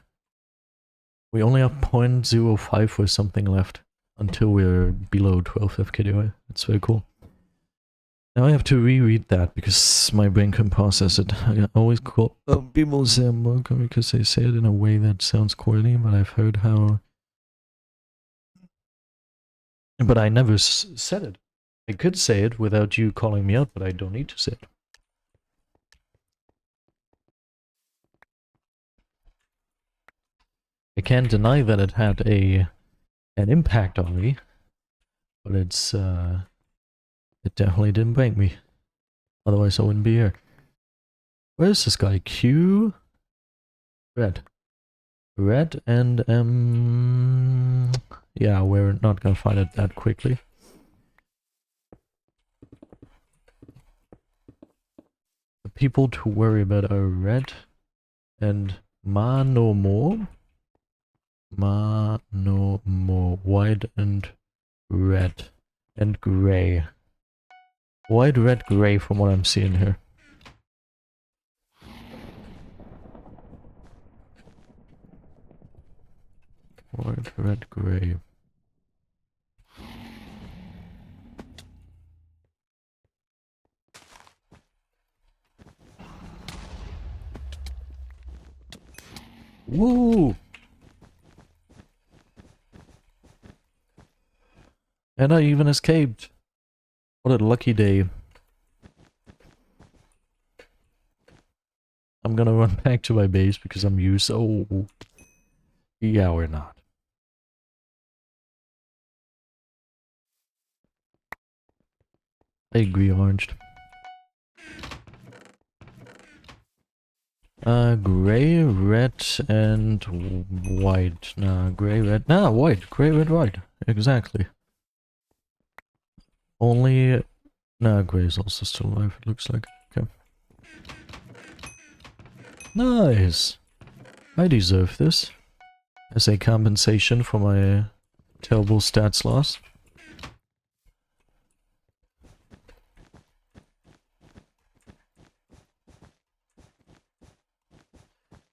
We only have 0.05 or something left until we're below 12 FKDI. That's very cool. Now I have to reread that because my brain can process it. I always call people say I'm welcome because they say it in a way that sounds corny, but I've heard how... But I never said it. I could say it without you calling me out, but I don't need to say it. I can't deny that it had an impact on me, but it's it definitely didn't break me. Otherwise I wouldn't be here. Where's this guy? Q? Red. Red and yeah, we're not gonna find it that quickly. The people to worry about are red and no more. No more. White and red and gray. White, red, gray from what I'm seeing here. White, red, gray. Woo! And I even escaped. What a lucky day. I'm gonna run back to my base because I'm used. Oh. Yeah, we're not. I agree, orange. Gray, red, and white. Nah, gray, red. Nah, white. Gray, red, white. Exactly. Only... Nah, gray is also still alive, it looks like. Okay. Nice! I deserve this. As a compensation for my terrible stats loss.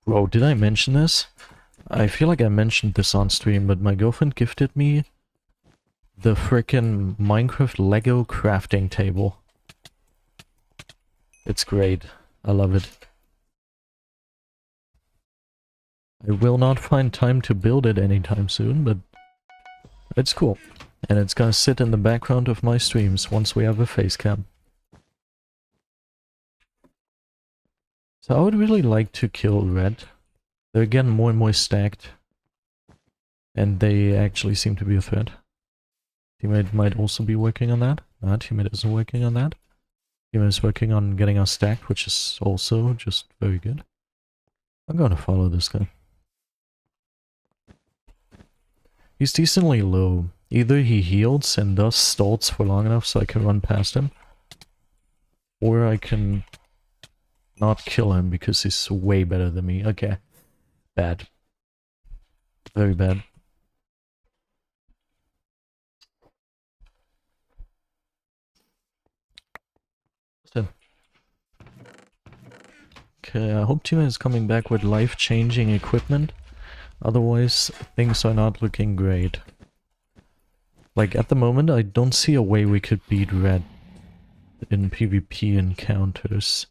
Bro, did I mention this? I feel like I mentioned this on stream, but my girlfriend gifted me the frickin' Minecraft Lego crafting table. It's great. I love it. I will not find time to build it anytime soon, but it's cool. And it's gonna sit in the background of my streams once we have a face cam. So I would really like to kill red. They're getting more and more stacked. And they actually seem to be a threat. Teammate might also be working on that. Teammate isn't working on that. Teammate is working on getting us stacked, which is also just very good. I'm gonna follow this guy. He's decently low. Either he heals and thus stalls for long enough so I can run past him. Or I can not kill him because he's way better than me. Okay. Bad. Very bad. Okay, I hope Teammate is coming back with life-changing equipment. Otherwise, things are not looking great. Like, at the moment, I don't see a way we could beat red in PvP encounters.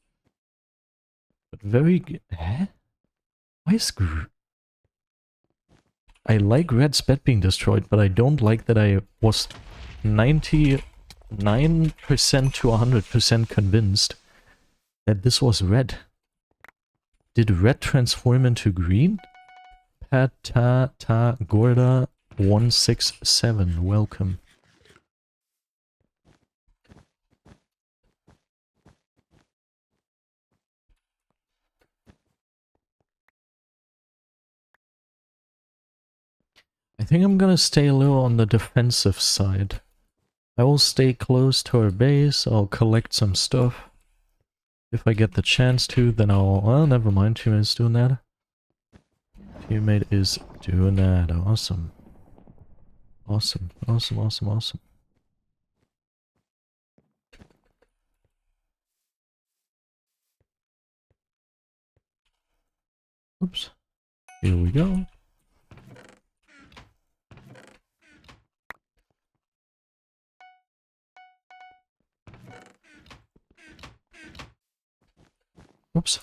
But very... Huh? Why is I like Red's bed being destroyed, but I don't like that I was 99% to 100% convinced that this was red. Did red transform into green? Patata Gorda 167, welcome. I think I'm gonna stay a little on the defensive side. I will stay close to our base, I'll collect some stuff. If I get the chance to, then I'll... well, never mind, teammate's doing that. Teammate is doing that, awesome. Awesome, awesome, awesome, awesome. Oops. Here we go. Oops.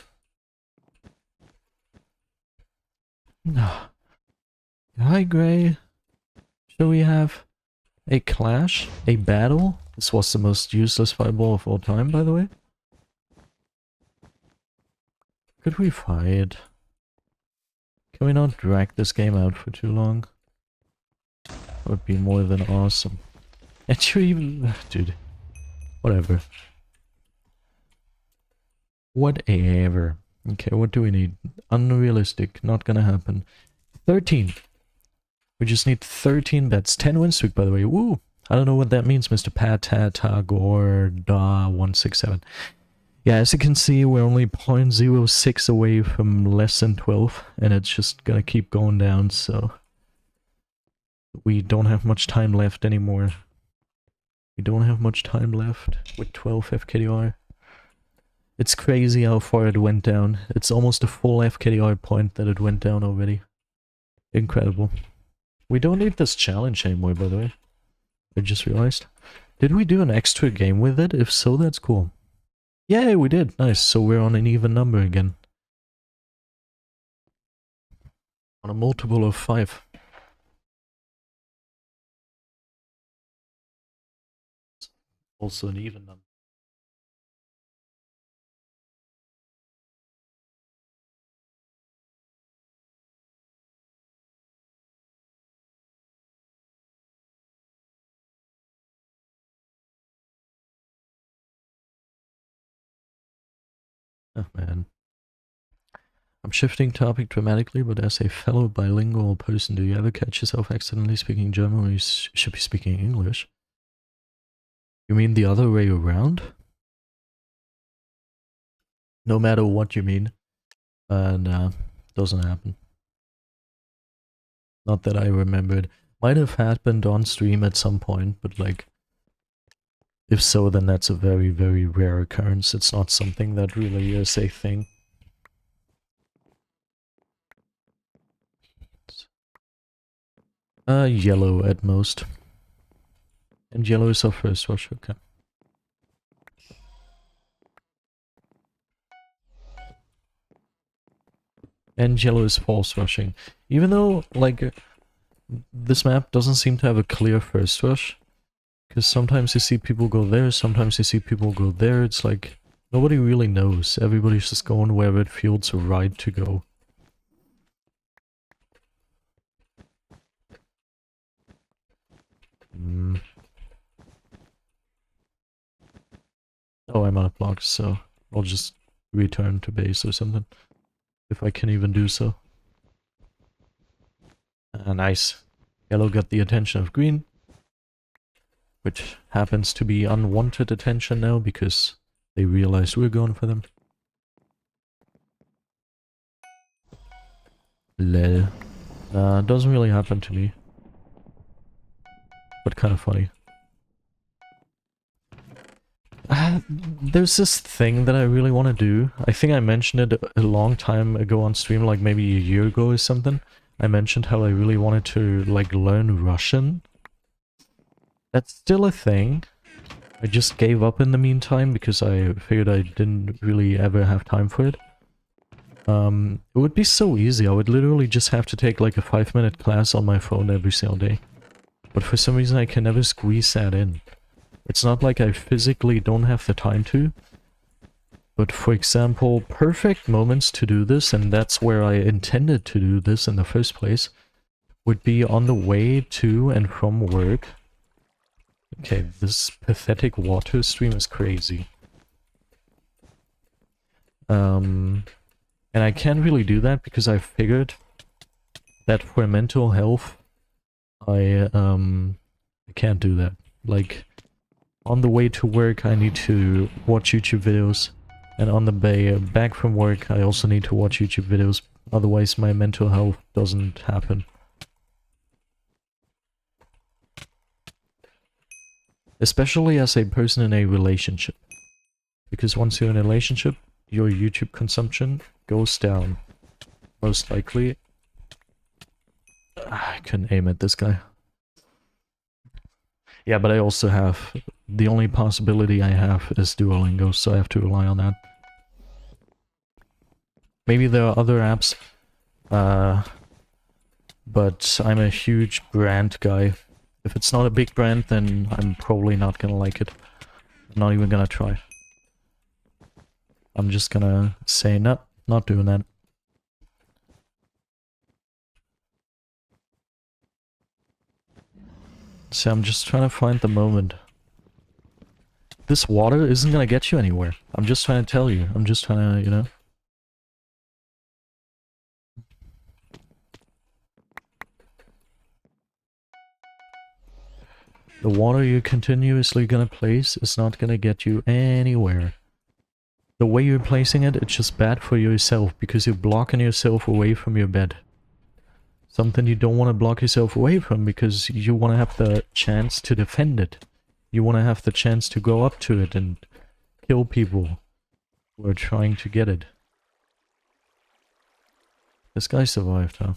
Hi, Gray. Shall we have a clash? A battle? This was the most useless fireball of all time, by the way. Could we fight? Can we not drag this game out for too long? That would be more than awesome. And you even... dude. Whatever. Whatever. Okay, what do we need? Unrealistic. Not gonna happen. 13. We just need 13 bets. 10 win streak, by the way. Woo! I don't know what that means, Mr. Patagorda167. Yeah, as you can see, we're only 0.06 away from less than 12, and it's just gonna keep going down, so... we don't have much time left anymore. We don't have much time left with 12 FKDR. It's crazy how far it went down. It's almost a full FKDR point that it went down already. Incredible. We don't need this challenge anymore, by the way. I just realized. Did we do an extra game with it? If so, that's cool. Yay, we did. Nice. So we're on an even number again. On a multiple of 5. Also an even number. Oh man. I'm shifting topic dramatically, but as a fellow bilingual person, do you ever catch yourself accidentally speaking German when you should be speaking English? You mean the other way around? No matter what you mean. Nah, doesn't happen. Not that I remembered. Might have happened on stream at some point, but like... if so, then that's a very, very rare occurrence. It's not something that really is a thing. Yellow at most. And yellow is our first rush, okay. And yellow is false rushing. Even though, like, this map doesn't seem to have a clear first rush. Because sometimes you see people go there, sometimes you see people go there. It's like, nobody really knows. Everybody's just going wherever it feels right to go. Oh, I'm out of blocks, so I'll just return to base or something. If I can even do so. Nice. Yellow got the attention of green. Which happens to be unwanted attention now because they realized we're going for them. Lol. Doesn't really happen to me. But kind of funny. There's this thing that I really want to do. I think I mentioned it a long time ago on stream, like maybe a year ago or something. I mentioned how I really wanted to, like, learn Russian. That's still a thing. I just gave up in the meantime because I figured I didn't really ever have time for it. It would be so easy. I would literally just have to take like a 5-minute class on my phone every single day. But for some reason I can never squeeze that in. It's not like I physically don't have the time to. But for example, perfect moments to do this, and that's where I intended to do this in the first place, would be on the way to and from work. Okay, this pathetic water stream is crazy. And I can't really do that because I figured that for mental health, I can't do that. Like, on the way to work, I need to watch YouTube videos. And on the way back from work, I also need to watch YouTube videos. Otherwise, my mental health doesn't happen. Especially as a person in a relationship. Because once you're in a relationship, your YouTube consumption goes down. Most likely. I couldn't aim at this guy. Yeah, but I also have... The only possibility I have is Duolingo, so I have to rely on that. Maybe there are other apps, but I'm a huge brand guy. If it's not a big brand, then I'm probably not gonna like it. I'm not even gonna try. I'm just gonna say, no, not doing that. So I'm just trying to find the moment. This water isn't gonna get you anywhere. I'm just trying to tell you. I'm just trying to, you know... The water you're continuously gonna place is not gonna get you anywhere. The way you're placing it, it's just bad for yourself, because you're blocking yourself away from your bed. Something you don't want to block yourself away from, because you want to have the chance to defend it. You want to have the chance to go up to it and kill people who are trying to get it. This guy survived, huh?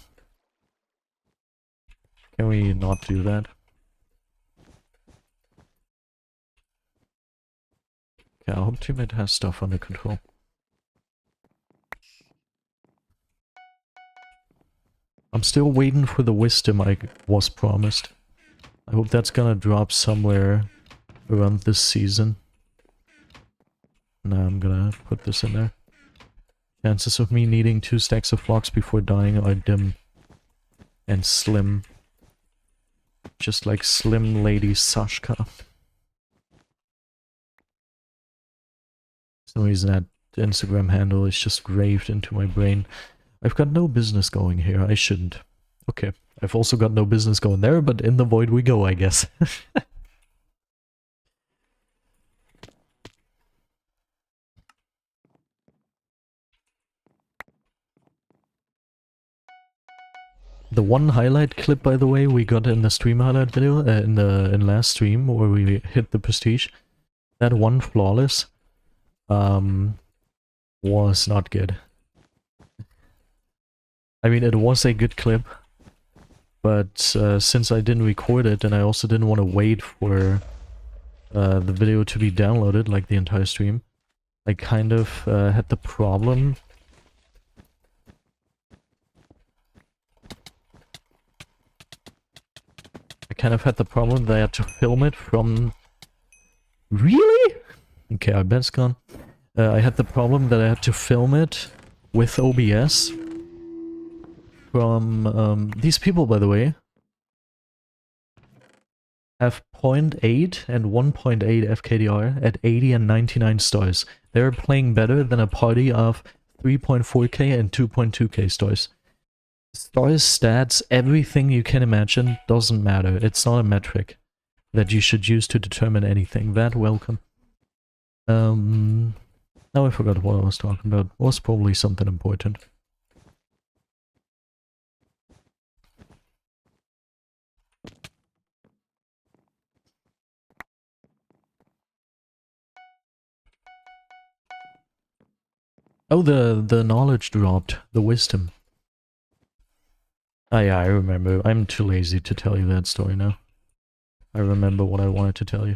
Can we not do that? Okay, I hope teammate has stuff under control. I'm still waiting for the wisdom I was promised. I hope that's gonna drop somewhere around this season. Now I'm gonna put this in there. Chances of me needing 2 stacks of blocks before dying are dim and slim. Just like Slim Lady Sashka. For some reason that Instagram handle is just graved into my brain. I've got no business going here, I shouldn't. Okay, I've also got no business going there, but in the void we go, I guess. The one highlight clip, by the way, we got in the stream highlight video, in last stream, where we hit the prestige, that one flawless, was not good. I mean, it was a good clip, but since I didn't record it, and I also didn't want to wait for the video to be downloaded, like the entire stream, I kind of had the problem... that I had to film it from... Really? Okay, I bet it's gone. I had the problem that I had to film it with OBS from... these people, by the way, have 0.8 and 1.8 FKDR at 80 and 99 stars. They're playing better than a party of 3.4k and 2.2k stars. Stars, stats, everything you can imagine doesn't matter. It's not a metric that you should use to determine anything. That welcome. Now I forgot what I was talking about. It was probably something important. Oh, the knowledge dropped. The wisdom. Ah, yeah, I remember. I'm too lazy to tell you that story now. I remember what I wanted to tell you.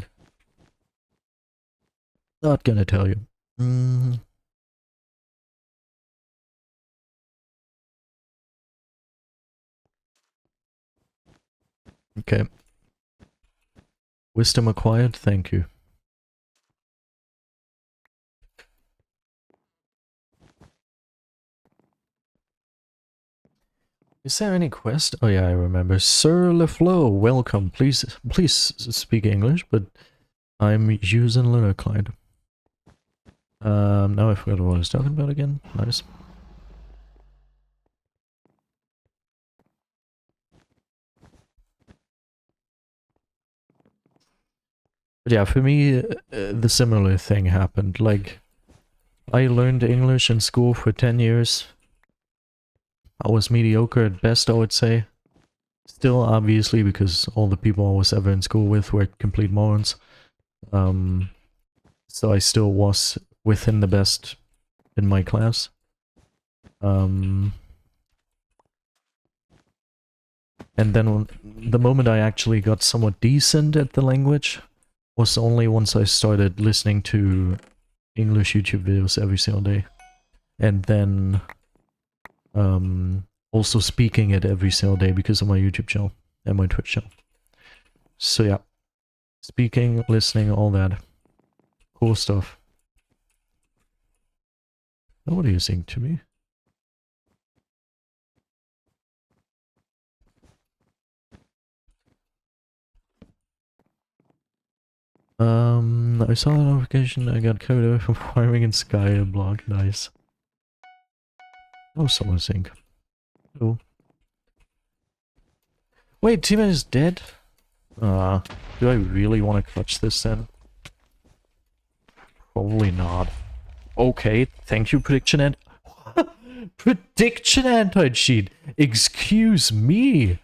Not gonna tell you. Okay. Wisdom acquired, thank you. Is there any quest? Oh yeah, I remember. Sir LeFlo, welcome. Please speak English, but I'm using Linux. Now I forgot what I was talking about again. Nice. But yeah, for me, the similar thing happened. Like, I learned English in school for 10 years. I was mediocre at best, I would say. Still, obviously, because all the people I was ever in school with were complete morons. So I still was within the best in my class. And then the moment I actually got somewhat decent at the language was only once I started listening to English YouTube videos every single day. And then also speaking it every single day because of my YouTube channel and my Twitch channel. So yeah, speaking, listening, all that. Cool stuff. Oh, what are you saying to me? I saw the notification, I got carried away from firing in Skyblock, nice. Oh, someone's saying. Oh. Wait, teammate is dead? Do I really want to clutch this then? Probably not. Okay, thank you, prediction and prediction anti-cheat. Excuse me.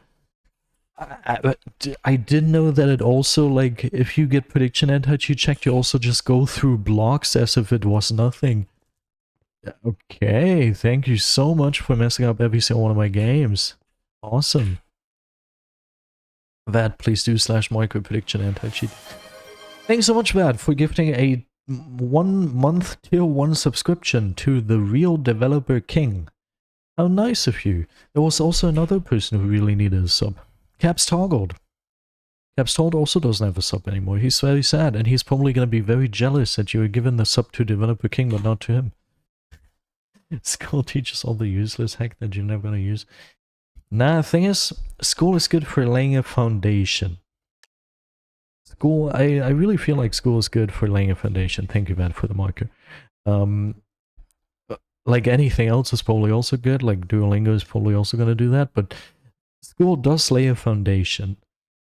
I didn't know that it also, like, if you get prediction anti-cheat checked, you also just go through blocks as if it was nothing. Okay, thank you so much for messing up every single one of my games. Awesome. Vad, please do / micro prediction anti-cheat. Thanks so much, Vad, for gifting a 1 month tier 1 subscription to the Real Developer King. How nice of you. There was also another person who really needed a sub. Caps Toggled. Caps Toggled also doesn't have a sub anymore. He's very sad, and he's probably going to be very jealous that you were given the sub to Developer King, but not to him. School teaches all the useless hack that you're never going to use. Nah, the thing is, school is good for laying a foundation. School, I really feel like school is good for laying a foundation. Thank you, man, for the marker. Like anything else is probably also good, like Duolingo is probably also going to do that, but school does lay a foundation.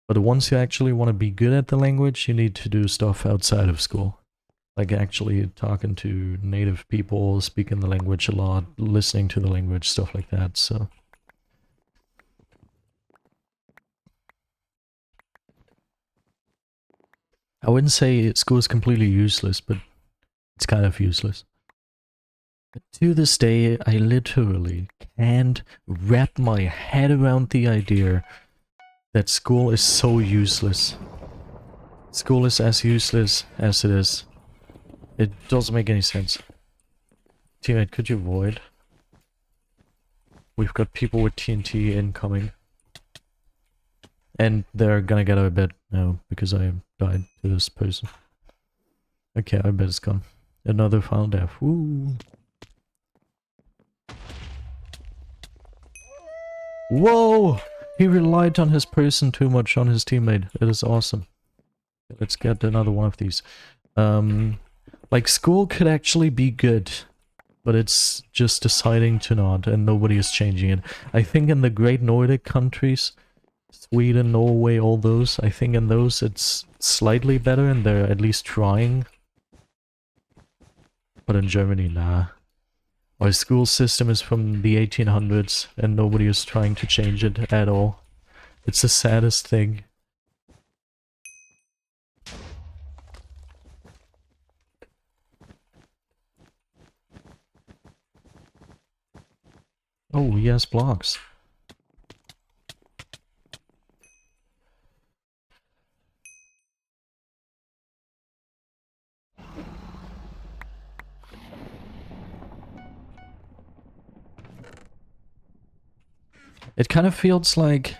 But once you actually want to be good at the language, you need to do stuff outside of school. Like actually talking to native people, speaking the language a lot, listening to the language, stuff like that, so... I wouldn't say school is completely useless, but it's kind of useless. But to this day, I literally can't wrap my head around the idea that school is so useless. School is as useless as it is. It doesn't make any sense. Teammate, could you avoid? We've got people with TNT incoming. And they're gonna get out of bed now because I died to this person. Okay, I bet it's gone. Another final death. Woo! Whoa! He relied on his person too much on his teammate. It is awesome. Let's get another one of these. Like, school could actually be good, but it's just deciding to not, and nobody is changing it. I think in the great Nordic countries, Sweden, Norway, all those, I think in those it's slightly better and they're at least trying. But in Germany, nah. Our school system is from the 1800s and nobody is trying to change it at all. It's the saddest thing. Oh, yes, blocks. It kind of feels like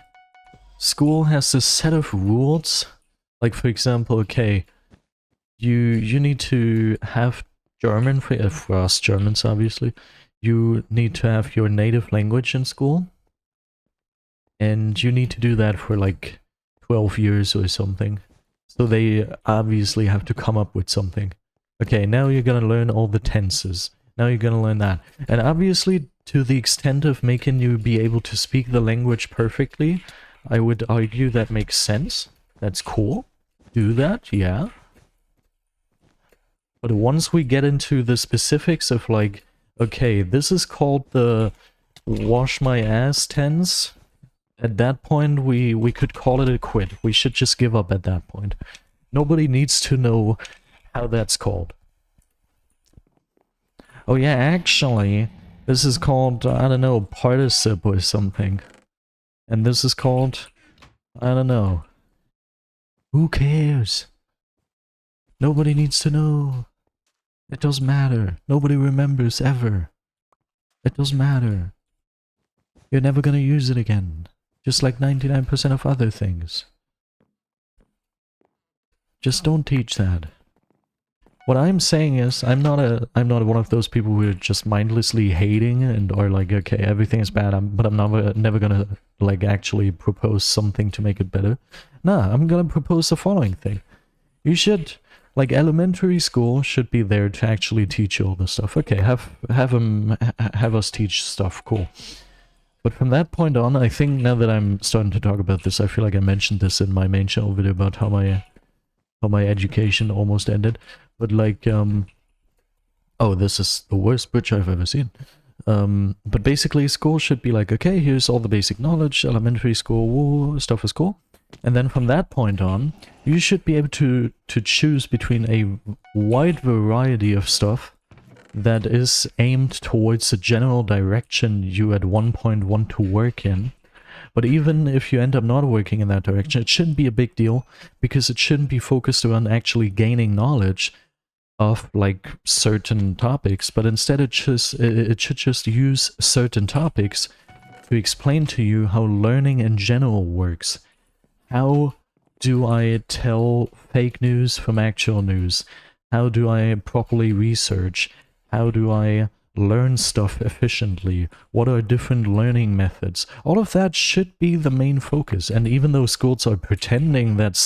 school has a set of rules. Like, for example, okay, you need to have German for us Germans, obviously. You need to have your native language in school. And you need to do that for like 12 years or something. So they obviously have to come up with something. Okay, now you're gonna learn all the tenses. Now you're gonna learn that. And obviously, to the extent of making you be able to speak the language perfectly, I would argue that makes sense. That's cool. Do that, yeah. But once we get into the specifics of like, okay, this is called the wash my ass tense. At that point, we could call it a quit. We should just give up at that point. Nobody needs to know how that's called. Oh yeah, actually, this is called, I don't know, participle or something. And this is called, I don't know. Who cares? Nobody needs to know. It doesn't matter. Nobody remembers ever. It doesn't matter. You're never gonna use it again. Just like 99% of other things. Just don't teach that. What I'm saying is, I'm not one of those people who are just mindlessly hating and are like, okay, everything is bad, but I'm never gonna like actually propose something to make it better. Nah, I'm gonna propose the following thing. You should, like, elementary school should be there to actually teach you all this stuff. Okay, have us teach stuff, cool. But from that point on, I think now that I'm starting to talk about this, I feel like I mentioned this in my main channel video about how my education almost ended. But like, oh, this is the worst butcher I've ever seen. But basically, school should be like, okay, here's all the basic knowledge, elementary school, woo, stuff is cool. And then from that point on, you should be able to choose between a wide variety of stuff that is aimed towards a general direction you at one point want to work in. But even if you end up not working in that direction, it shouldn't be a big deal, because it shouldn't be focused around actually gaining knowledge of like certain topics, but instead it should just use certain topics to explain to you how learning in general works. How do I tell fake news from actual news? How do I properly research? How do I learn stuff efficiently? What are different learning methods? All of that should be the main focus. And even though schools are pretending that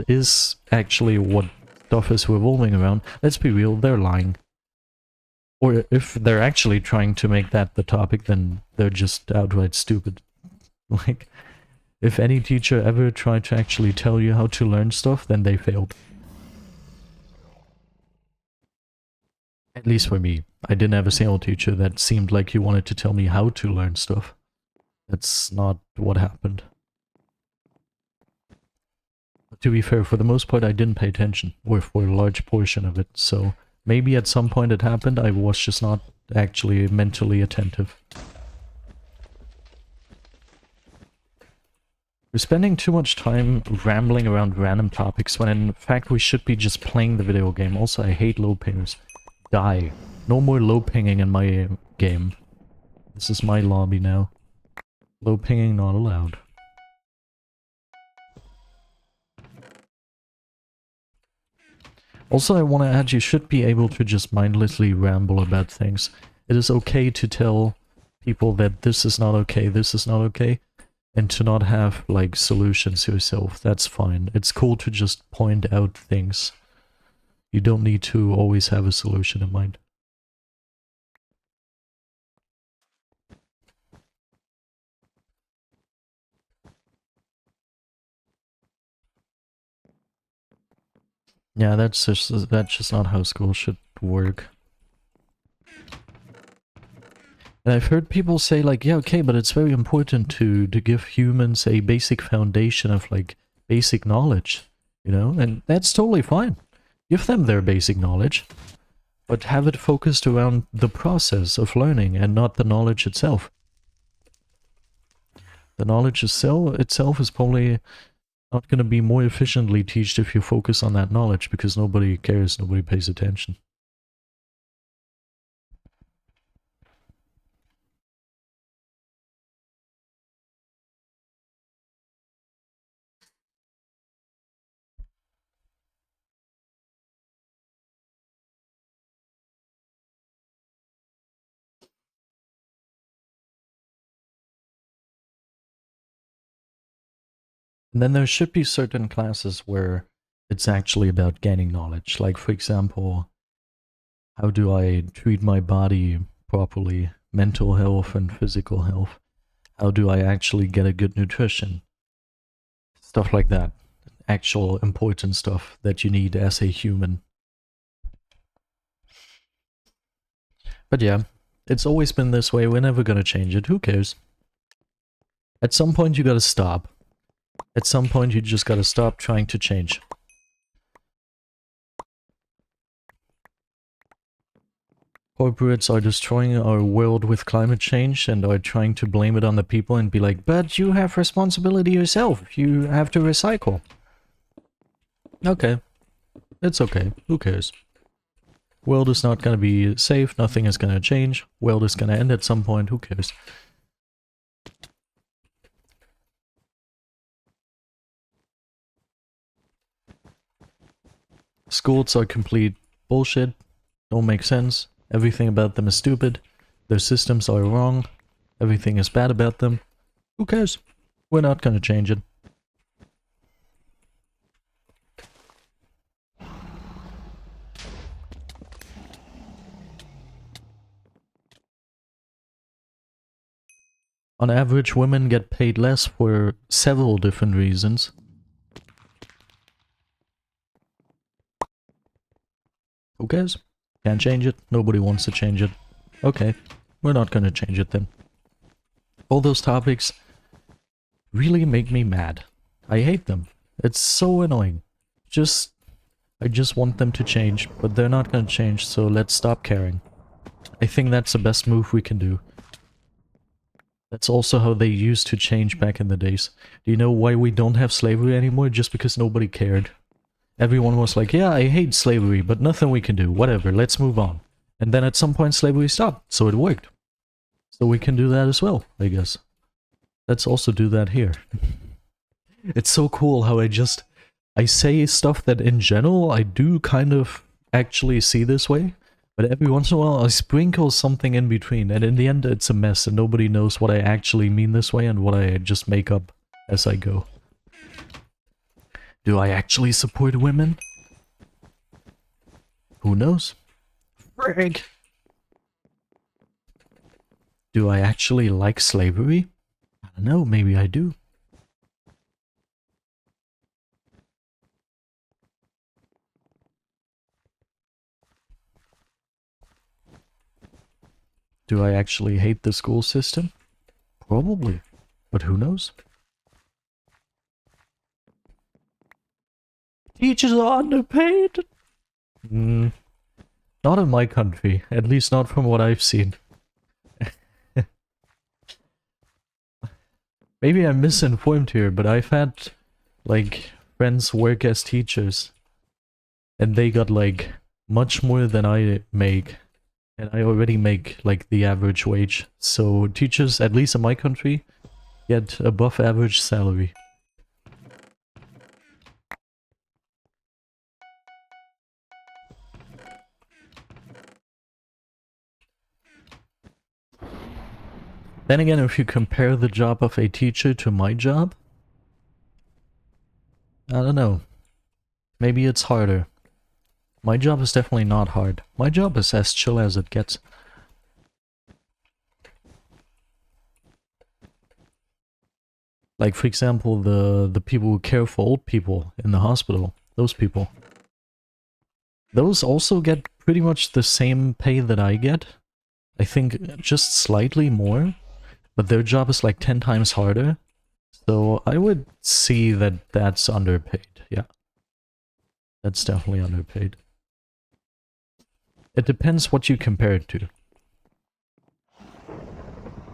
is actually what stuff is revolving around, let's be real, they're lying. Or if they're actually trying to make that the topic, then they're just outright stupid. Like, if any teacher ever tried to actually tell you how to learn stuff, then they failed. At least for me. I didn't have a single teacher that seemed like he wanted to tell me how to learn stuff. That's not what happened. But to be fair, for the most part I didn't pay attention, or for a large portion of it, so maybe at some point it happened, I was just not actually mentally attentive. We're spending too much time rambling around random topics when in fact we should be just playing the video game. Also, I hate low pingers. Die. No more low pinging in my game. This is my lobby now. Low pinging not allowed. Also, I want to add, you should be able to just mindlessly ramble about things. It is okay to tell people that this is not okay, this is not okay, and to not have, like, solutions yourself. That's fine. It's cool to just point out things. You don't need to always have a solution in mind. Yeah, that's just not how school should work. And I've heard people say, like, yeah, okay, but it's very important to give humans a basic foundation of, like, basic knowledge, you know? And that's totally fine. Give them their basic knowledge, but have it focused around the process of learning and not the knowledge itself. The knowledge itself is probably not going to be more efficiently taught if you focus on that knowledge, because nobody cares, nobody pays attention. And then there should be certain classes where it's actually about gaining knowledge. Like, for example, how do I treat my body properly? Mental health and physical health. How do I actually get a good nutrition? Stuff like that. Actual important stuff that you need as a human. But yeah, it's always been this way. We're never gonna change it. Who cares? At some point you gotta stop. At some point you just gotta stop trying to change. Corporates are destroying our world with climate change and are trying to blame it on the people and be like, but you have responsibility yourself. You have to recycle. Okay. It's okay. Who cares? World is not gonna be safe. Nothing is gonna change. World is gonna end at some point. Who cares? Schools are complete bullshit. Don't make sense. Everything about them is stupid. Their systems are wrong. Everything is bad about them. Who cares? We're not gonna change it. On average, women get paid less for several different reasons. Who cares? Can't change it. Nobody wants to change it. Okay, we're not gonna change it then. All those topics really make me mad. I hate them. It's so annoying. I just want them to change, but they're not gonna change, so let's stop caring. I think that's the best move we can do. That's also how they used to change back in the days. Do you know why we don't have slavery anymore? Just because nobody cared. Everyone was like, yeah, I hate slavery, but nothing we can do. Whatever, let's move on. And then at some point slavery stopped, so it worked. So we can do that as well, I guess. Let's also do that here. It's so cool how I say stuff that in general I do kind of actually see this way. But every once in a while I sprinkle something in between, and in the end it's a mess and nobody knows what I actually mean this way and what I just make up as I go. Do I actually support women? Who knows? Frig! Do I actually like slavery? I don't know, maybe I do. Do I actually hate the school system? Probably. But who knows? Teachers are underpaid? Not in my country. At least not from what I've seen. Maybe I'm misinformed here, but I've had, like, friends work as teachers. And they got, like, much more than I make. And I already make, like, the average wage. So teachers, at least in my country, get above average salary. Then again, if you compare the job of a teacher to my job, I don't know. Maybe it's harder. My job is definitely not hard. My job is as chill as it gets. Like, for example, the people who care for old people in the hospital. Those people. Those also get pretty much the same pay that I get. I think just slightly more. But their job is like 10 times harder. So I would see that that's underpaid. Yeah. That's definitely underpaid. It depends what you compare it to.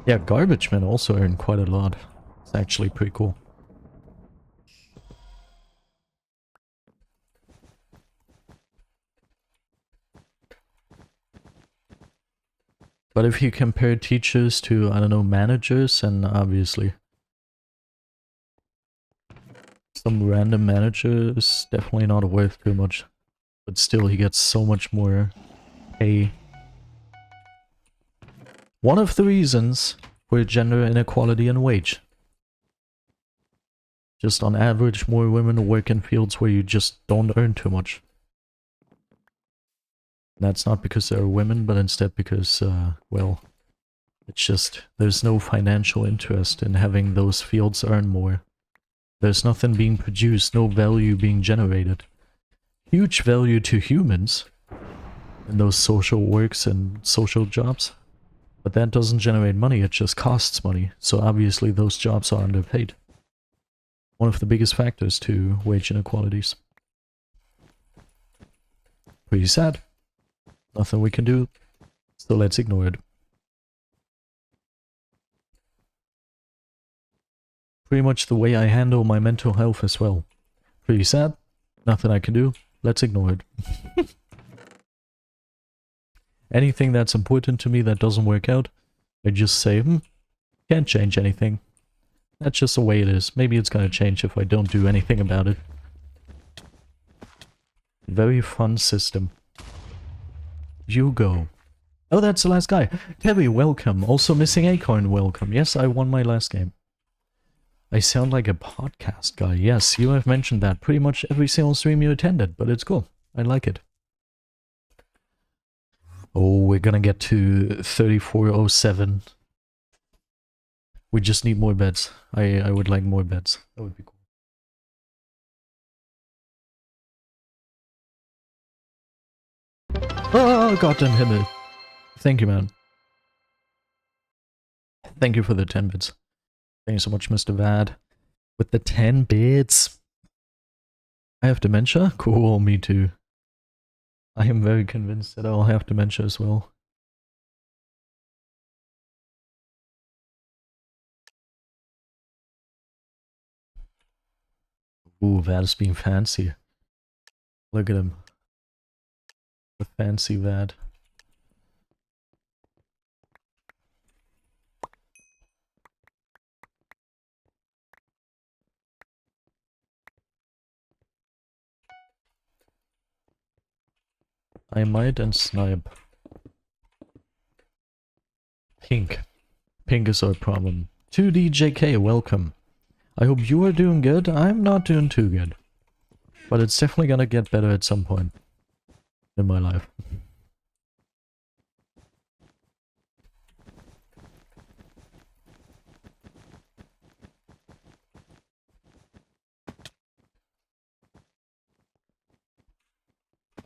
Yeah, garbage men also earn quite a lot. It's actually pretty cool. But if you compare teachers to, I don't know, managers, and obviously some random manager is definitely not worth too much. But still, he gets so much more pay. One of the reasons for gender inequality in wage. Just on average, more women work in fields where you just don't earn too much. That's not because they're women, but instead because, well, it's just, there's no financial interest in having those fields earn more. There's nothing being produced, no value being generated. Huge value to humans in those social works and social jobs. But that doesn't generate money, it just costs money. So obviously those jobs are underpaid. One of the biggest factors to wage inequalities. Pretty sad. Nothing we can do, so let's ignore it. Pretty much the way I handle my mental health as well. Pretty sad. Nothing I can do, let's ignore it. Anything that's important to me that doesn't work out, I just say, can't change anything. That's just the way it is. Maybe it's gonna change if I don't do anything about it. Very fun system. You go. Oh, that's the last guy. Terry, welcome. Also missing Acorn, welcome. Yes, I won my last game. I sound like a podcast guy. Yes, you have mentioned that pretty much every single stream you attended, but it's cool. I like it. Oh, we're gonna get to 3407. We just need more beds. I would like more beds. That would be cool. Oh, goddamn Himmel. Thank you, man. Thank you for the 10 bits. Thank you so much, Mr. Vad. With the 10 bits. I have dementia? Cool, me too. I am very convinced that I'll have dementia as well. Ooh, Vad is being fancy. Look at him. The fancy Vad. I might and snipe. Pink. Pink is our problem. 2DJK, welcome. I hope you are doing good. I'm not doing too good. But it's definitely gonna get better at some point in my life.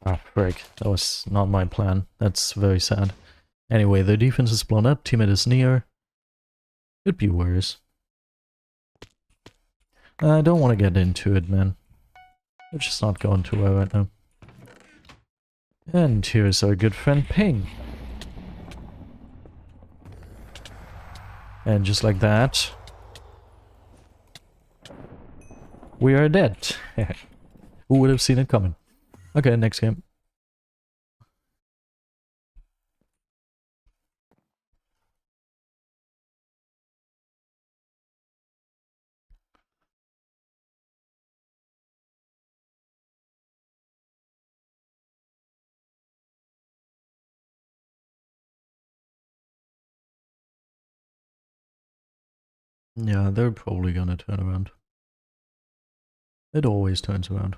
Ah, frick. That was not my plan. That's very sad. Anyway, their defense is blown up. Teammate is near. Could be worse. I don't want to get into it, man. It's just not going too well right now. And here's our good friend Ping. And just like that, we are dead. Who would have seen it coming? Okay, next game. Yeah, they're probably gonna turn around. It always turns around.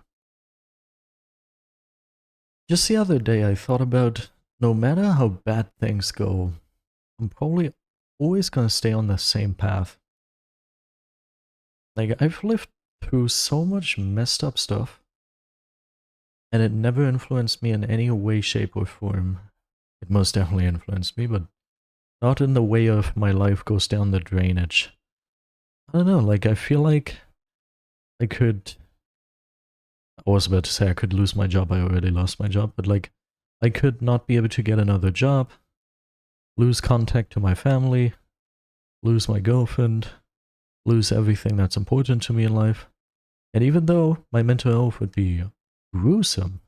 Just the other day I thought about, no matter how bad things go, I'm probably always gonna stay on the same path. Like, I've lived through so much messed up stuff, and it never influenced me in any way, shape, or form. It most definitely influenced me, but not in the way of my life goes down the drainage. I don't know, like, I feel like I could... I was about to say I could lose my job, I already lost my job, but like, I could not be able to get another job, lose contact to my family, lose my girlfriend, lose everything that's important to me in life. And even though my mental health would be gruesome,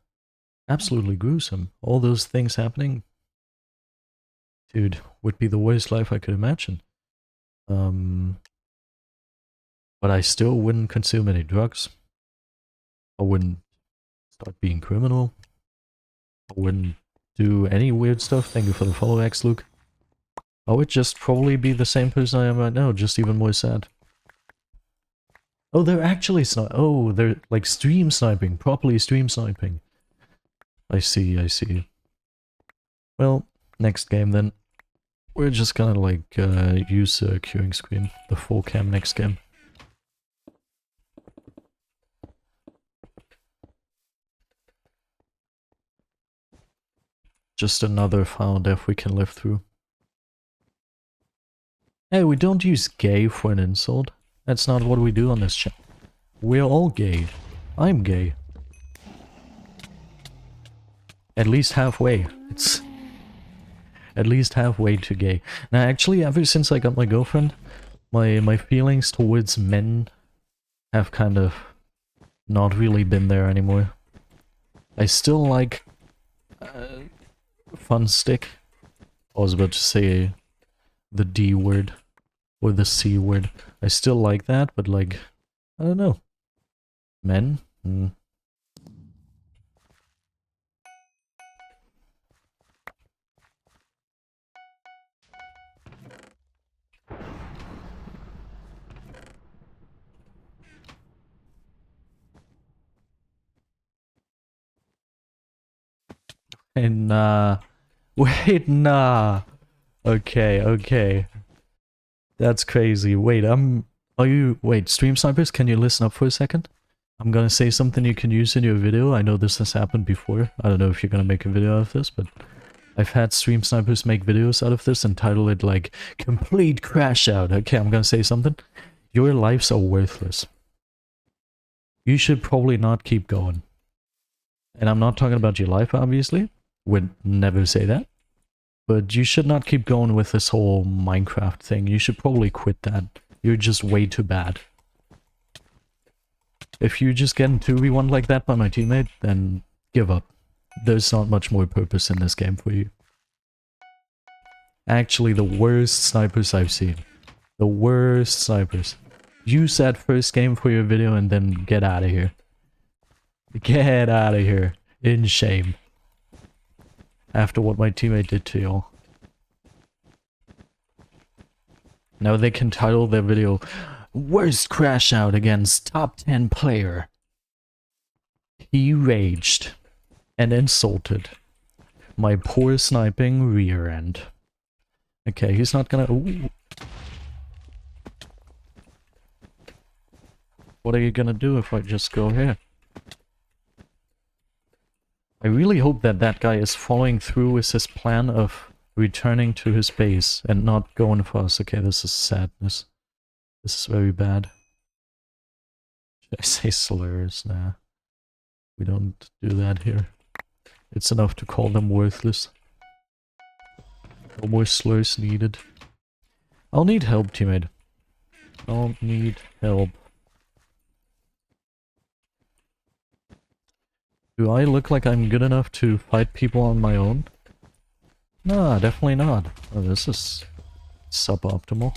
absolutely gruesome, all those things happening, dude, would be the worst life I could imagine. But I still wouldn't consume any drugs. I wouldn't start being criminal. I wouldn't do any weird stuff. Thank you for the follow, X Luke. I would just probably be the same person I am right now, just even more sad. Oh, they're actually oh, they're like stream sniping, properly stream sniping. I see, I see. Well, next game then. We're just gonna like use a queuing screen, the 4 cam next game. Just another file def we can live through. Hey, we don't use gay for an insult. That's not what we do on this channel. We're all gay. I'm gay. At least halfway. It's at least halfway to gay. Now, actually, ever since I got my girlfriend, my feelings towards men have kind of not really been there anymore. I still like fun stick. I was about to say the D word or the C word. I still like that, but like, I don't know. Men? And nah. Wait, nah. Okay, okay. That's crazy. Wait, wait, stream snipers, can you listen up for a second? I'm gonna say something you can use in your video. I know this has happened before. I don't know if you're gonna make a video out of this, but I've had stream snipers make videos out of this and title it like, complete crash out. Okay, I'm gonna say something. Your lives are worthless. You should probably not keep going. And I'm not talking about your life, obviously. Would never say that. But you should not keep going with this whole Minecraft thing. You should probably quit that. You're just way too bad. If you just get in 2v1 like that by my teammate, then give up. There's not much more purpose in this game for you. Actually, the worst snipers I've seen. The worst snipers. Use that first game for your video and then get out of here. Get out of here. In shame. After what my teammate did to y'all. Now they can title their video, Worst Crash Out Against Top 10 Player. He raged and insulted my poor sniping rear end. Okay, he's not gonna... Ooh. What are you gonna do if I just go here? I really hope that that guy is following through with his plan of returning to his base and not going for us. Okay, this is sadness. This is very bad. Should I say slurs? Nah. We don't do that here. It's enough to call them worthless. No more slurs needed. I'll need help, teammate. I'll need help. Do I look like I'm good enough to fight people on my own? Nah, definitely not. Oh, this is suboptimal.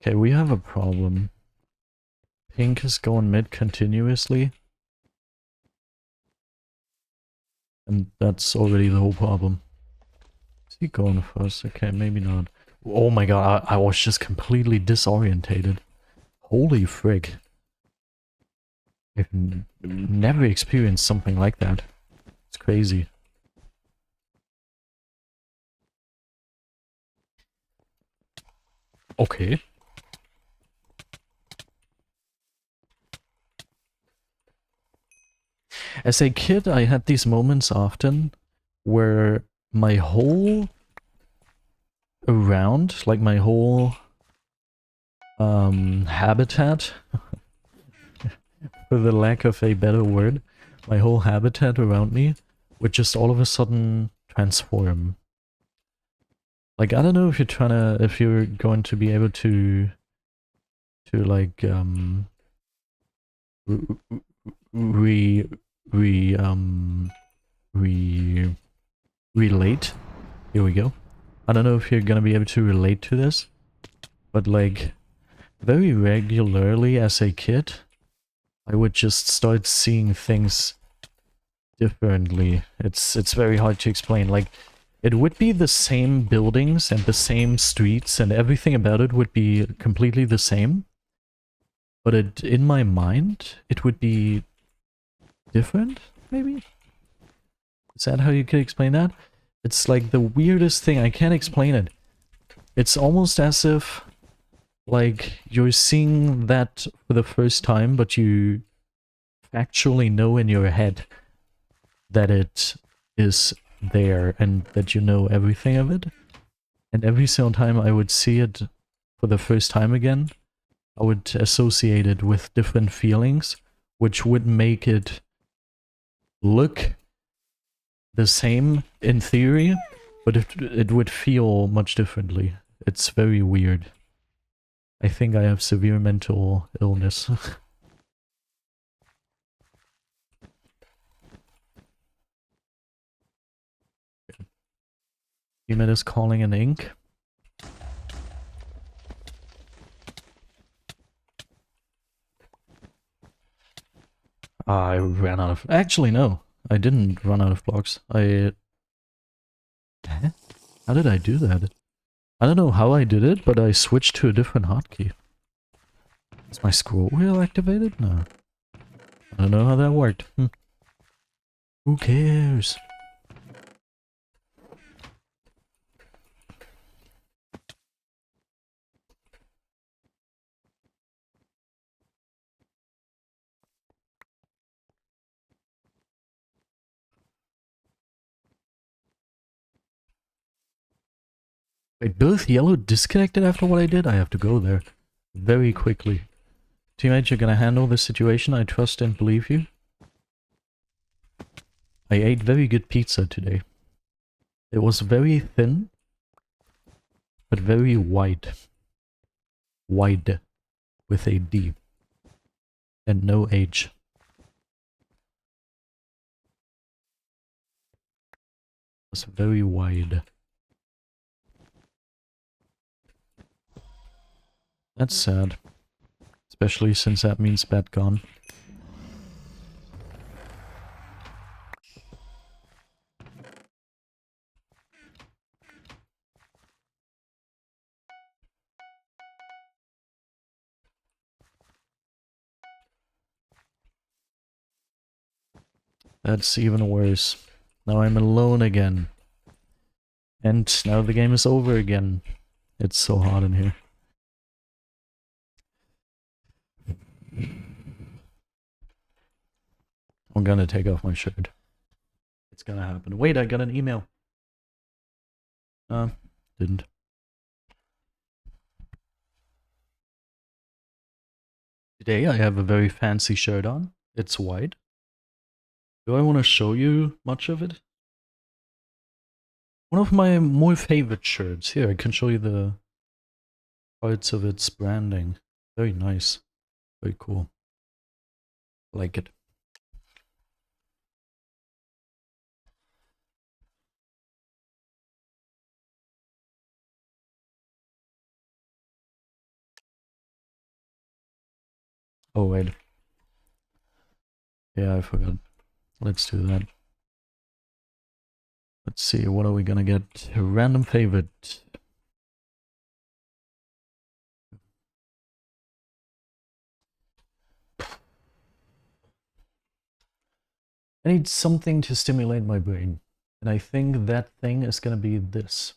Okay, we have a problem. Pink is going mid continuously. And that's already the whole problem. Is he going first? Okay, maybe not. Oh my god, I was just completely disorientated. Holy frick. I've never experienced something like that. It's crazy. Okay. As a kid, I had these moments often where my whole like my whole habitat, for the lack of a better word, my whole habitat around me would just all of a sudden transform. Like, I don't know if if you're going to be able to like, relate. Here we go. I don't know if you're gonna be able to relate to this, but like very regularly as a kid, I would just start seeing things differently. It's very hard to explain. Like, it would be the same buildings and the same streets and everything about it would be completely the same. But in my mind, it would be different, maybe? Is that how you could explain that? It's like the weirdest thing. I can't explain it. It's almost as if, like, you're seeing that for the first time, but you actually know in your head that it is there and that you know everything of it. And every single time I would see it for the first time again, I would associate it with different feelings, which would make it look the same in theory, but it would feel much differently. It's very weird. I think I have severe mental illness. Gamemode is calling an ink. I ran out of... Actually, no. I didn't run out of blocks. How did I do that? I don't know how I did it, but I switched to a different hotkey. Is my scroll wheel activated? No. I don't know how that worked. Who cares? Wait, both yellow disconnected after what I did? I have to go there. Very quickly. Teammates, you're gonna handle this situation. I trust and believe you. I ate very good pizza today. It was very thin, but very wide. Wide. With a D. And no H. It was very wide. That's sad. Especially since that means bat gone. That's even worse. Now I'm alone again. And now the game is over again. It's so hot in here. I'm gonna take off my shirt. It's gonna happen. Wait, I got an email. Didn't. Today I have a very fancy shirt on. It's white. Do I want to show you much of it? One of my more favorite shirts. Here, I can show you the parts of its branding. Very nice. Very cool. I like it. Oh, wait. Yeah, I forgot. Let's do that. Let's see, what are we gonna get? A random favorite. I need something to stimulate my brain. And I think that thing is gonna be this.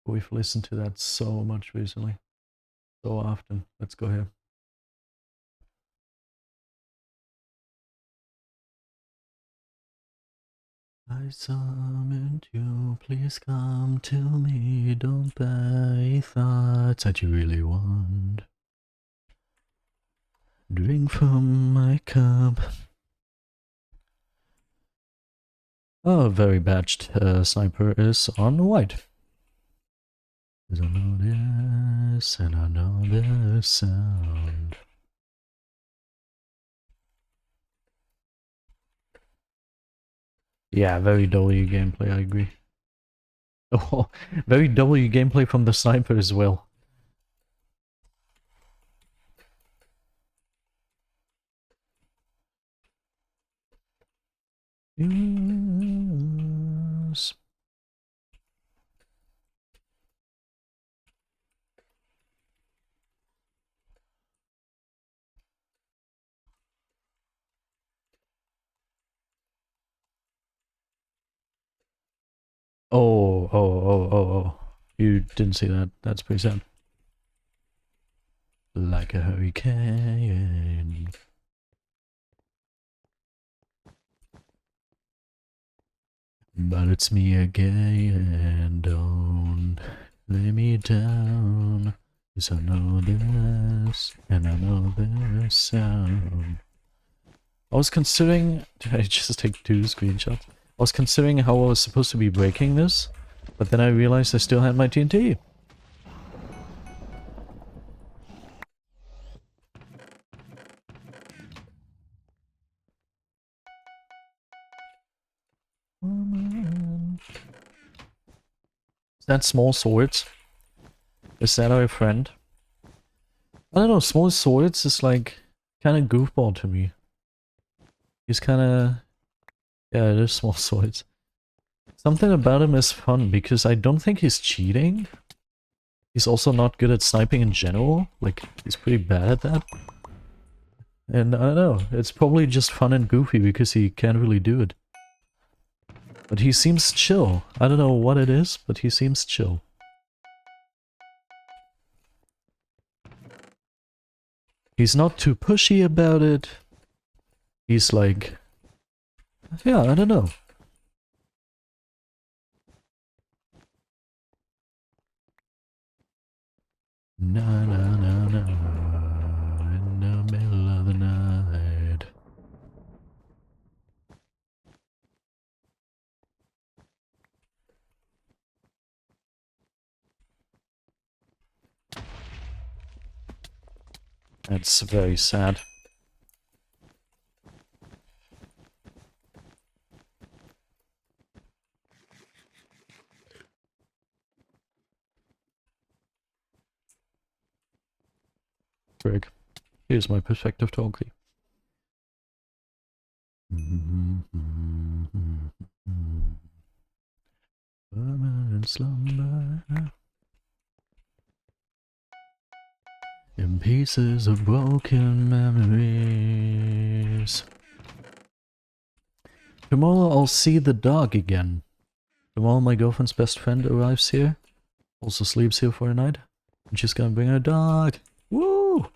We've listened to that so much recently. So often. Let's go here. I summoned you, please come to me, don't buy thoughts that you really want. Drink from my cup. Oh, very batched sniper is on white. I know this, and I know the sound. Yeah, very W gameplay, I agree. Oh, very W gameplay from the sniper as well. Yes. Oh. You didn't see that. That's pretty sad. Like a hurricane. But it's me again. Don't lay me down. 'Cause I know this, and I know this sound. I was considering... Did I just take 2 screenshots? I was considering how I was supposed to be breaking this, but then I realized I still had my TNT. Is that small swords? Is that our friend? I don't know, small swords is like kind of goofball to me. He's kind of... Yeah, it is small swords. Something about him is fun because I don't think he's cheating. He's also not good at sniping in general. Like, he's pretty bad at that. And I don't know, it's probably just fun and goofy because he can't really do it. But he seems chill. I don't know what it is, but he seems chill. He's not too pushy about it. He's like... Yeah, I don't know. Na na na na, in the middle of the night. That's very sad. Greg, here's my perspective talkie. Permanent slumber. In pieces of broken memories. Tomorrow I'll see the dog again. Tomorrow my girlfriend's best friend arrives here. Also sleeps here for a night. And she's gonna bring her dog. Woo!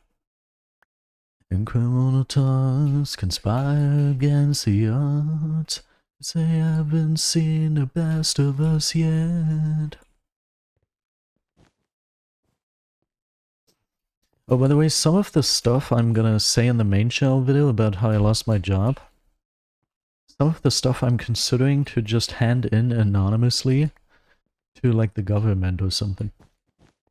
And criminal tongues conspire against the odds. They haven't seen the best of us yet. Oh, by the way, some of the stuff I'm gonna say in the main channel video about how I lost my job, some of the stuff I'm considering to just hand in anonymously to, like, the government or something.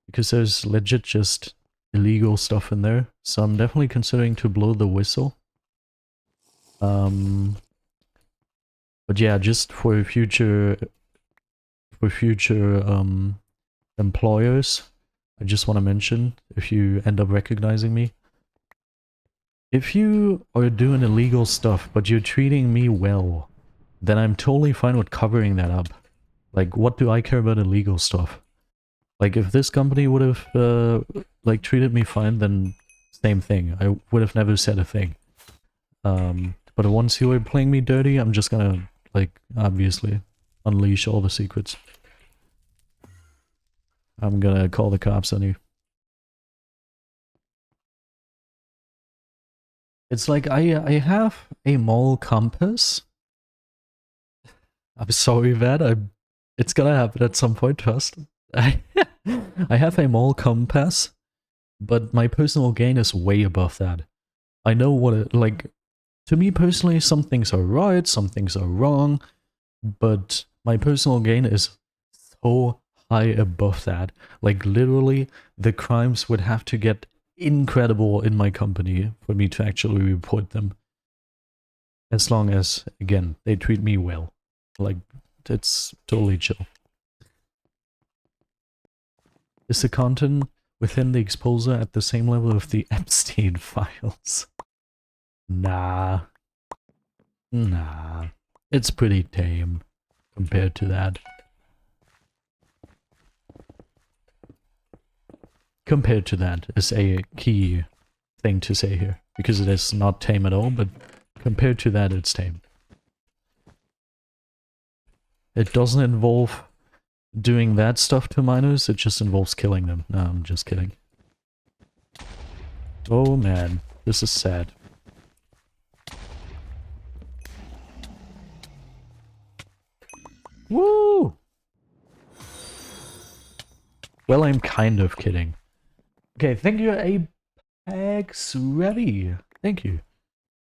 Because there's legit just illegal stuff in there, so I'm definitely considering to blow the whistle. But yeah, just for future employers, I just want to mention, if you end up recognizing me, if you are doing illegal stuff but you're treating me well, then I'm totally fine with covering that up. Like, what do I care about illegal stuff? Like, if this company would have, like, treated me fine, then same thing. I would have never said a thing. But once you are playing me dirty, I'm just gonna, like, obviously, unleash all the secrets. I'm gonna call the cops on you. It's like, I have a mole compass. I'm sorry, man. It's gonna happen at some point, trust. I have a mole compass, but my personal gain is way above that. I know what it, like, to me personally, some things are right, some things are wrong, but my personal gain is so high above that. Like, literally, the crimes would have to get incredible in my company for me to actually report them. As long as, again, they treat me well. Like, it's totally chill. Is the content within the exposure at the same level of the Epstein files? Nah. Nah. It's pretty tame compared to that. Compared to that is a key thing to say here. Because it is not tame at all, but compared to that, it's tame. It doesn't involve doing that stuff to miners, it just involves killing them. No, I'm just kidding. Oh man, this is sad. Woo! Well, I'm kind of kidding. Okay, thank you, Apex Ready. Thank you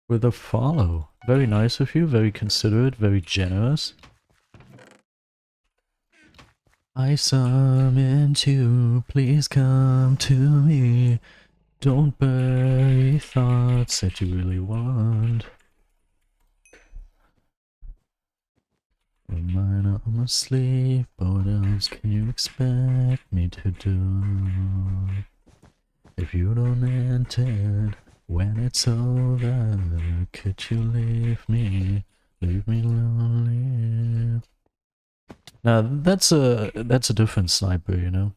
for the follow. Very nice of you, very considerate, very generous. I summon you, please come to me. Don't bury thoughts that you really want. Mine, I'm asleep, but what else can you expect me to do? If you don't enter when it's over, could you leave me lonely? Now that's a different sniper, you know.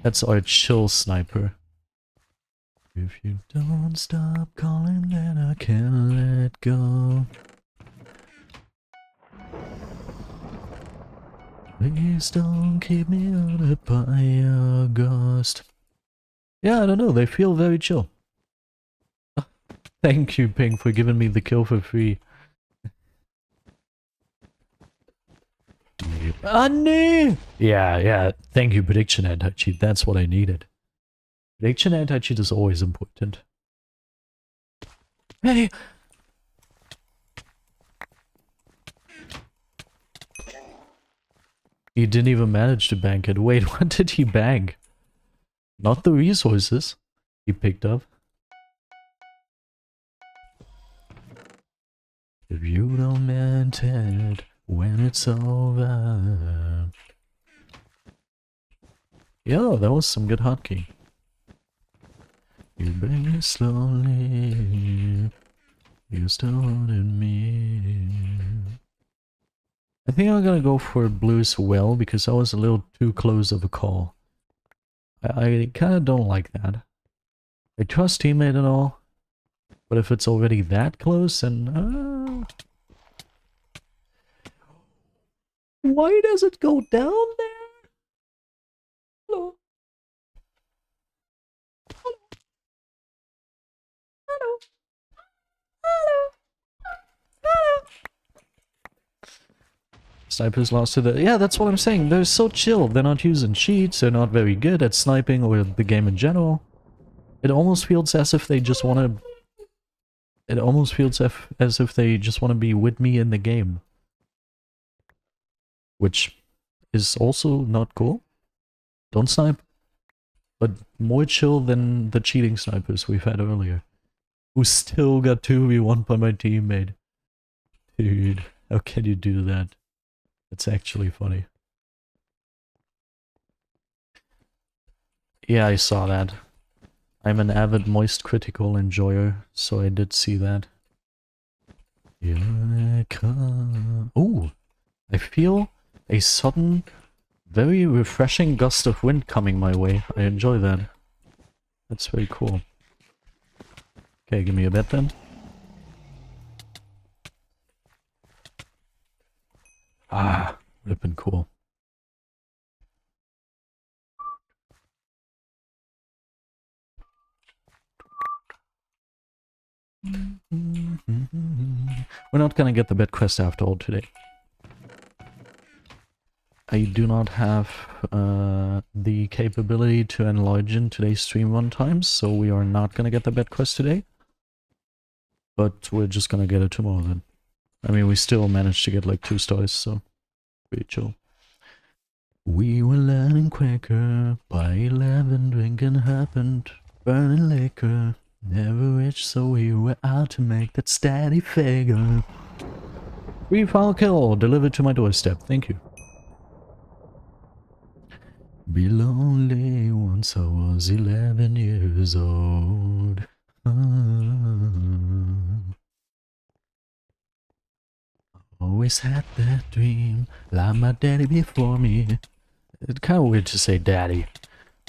That's our chill sniper. If you don't stop calling, then I can't let go. Please don't keep me on by August. Yeah, I don't know, they feel very chill. Thank you, Ping, for giving me the kill for free. No! Yeah, thank you, prediction anti-cheat, that's what I needed. Prediction anti-cheat is always important. Hey! He didn't even manage to bank it. Wait, what did he bank? Not the resources he picked up. If you don't meant it when it's over. Yo, that was some good hotkey. You bring it slowly. You still wanted me. I think I'm gonna go for blue as well because I was a little too close of a call. I kind of don't like that. I trust teammate and all, but if it's already that close, then why does it go down there? Hello. Hello. Hello. Hello. Hello. Snipers lost to the... Yeah, that's what I'm saying. They're so chill. They're not using cheats. They're not very good at sniping or the game in general. It almost feels as if they just want to... It almost feels as if they just want to be with me in the game. Which is also not cool. Don't snipe. But more chill than the cheating snipers we've had earlier. Who still got 2v1 by my teammate. Dude, how can you do that? It's actually funny. Yeah, I saw that. I'm an avid moist critical enjoyer, so I did see that. Ooh, I feel a sudden, very refreshing gust of wind coming my way. I enjoy that. That's very cool. Okay, give me a bet then. Ah, would have been cool. We're not gonna get the bet quest after all today. I do not have the capability to enlarge in today's stream runtime, so we are not gonna get the bet quest today. But we're just gonna get it tomorrow then. I mean, we still managed to get like 2 stars, so pretty chill. We were learning quicker, by 11 drinking happened, burning liquor, never rich, so we were out to make that steady figure. Free file kill delivered to my doorstep. Thank you. Be lonely once I was 11 years old. Always had that dream, like my daddy before me. It's kind of weird to say daddy.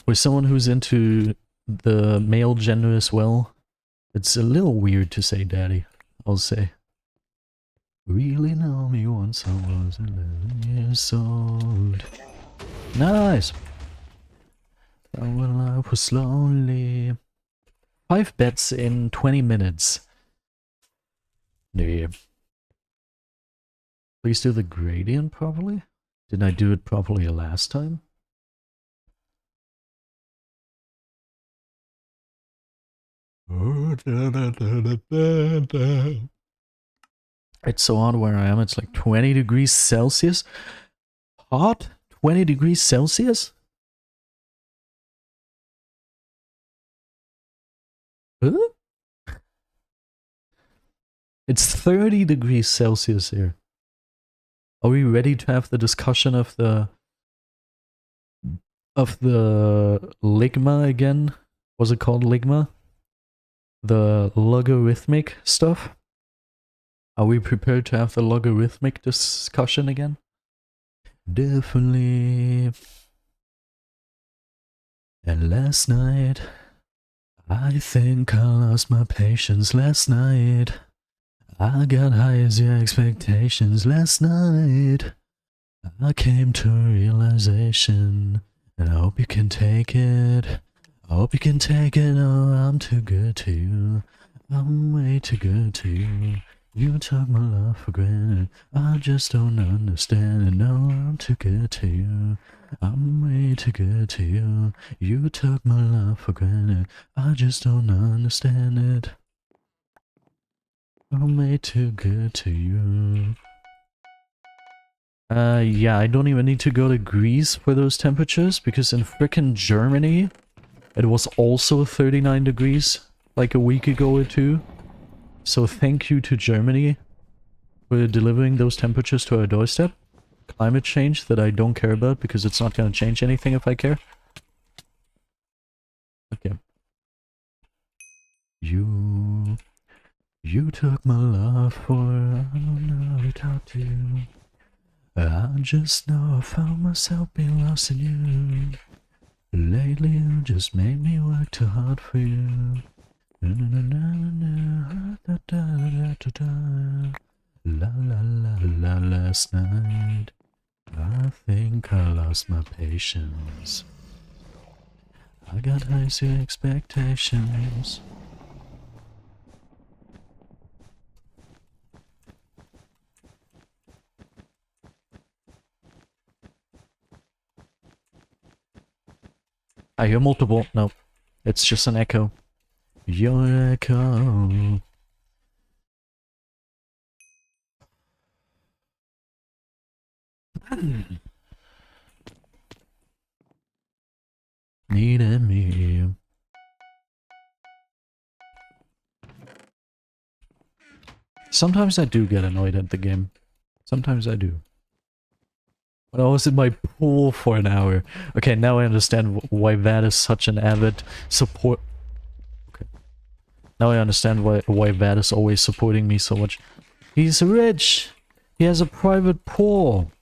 For someone who's into the male gender as well, it's a little weird to say daddy, I'll say. Really know me once I was 11 years old. Nice! When I was lonely. 5 bets in 20 minutes. Yeah. Please do the gradient properly? Didn't I do it properly last time? It's so hot where I am, it's like 20 degrees Celsius. Hot? 20 degrees Celsius? Huh? It's 30 degrees Celsius here. Are we ready to have the discussion of the ligma again? Was it called ligma? The logarithmic stuff? Are we prepared to have the logarithmic discussion again? Definitely. And last night, I think I lost my patience last night. I got high as your expectations last night. I came to a realization, and I hope you can take it. I hope you can take it. Oh, I'm too good to you. I'm way too good to you. You took my love for granted. I just don't understand it. No, I'm too good to you. I'm way too good to you. You took my love for granted. I just don't understand it. I'm way too good to you. Yeah, I don't even need to go to Greece for those temperatures, because in frickin' Germany, it was also 39 degrees, like a week ago or two. So thank you to Germany for delivering those temperatures to our doorstep. Climate change that I don't care about, because it's not gonna change anything if I care. Okay. You took my love for, I don't know how to talk to you. I just know I found myself being lost in you. Lately you just made me work too hard for you. La la la la, last night I think I lost my patience. I got high expectations. I hear multiple. No, it's just an echo. Your echo. Needed me. Sometimes I do get annoyed at the game. Sometimes I do. When I was in my pool for an hour. Okay, now I understand why Vad is such an avid support. Okay. Now I understand why Vad is always supporting me so much. He's rich! He has a private pool!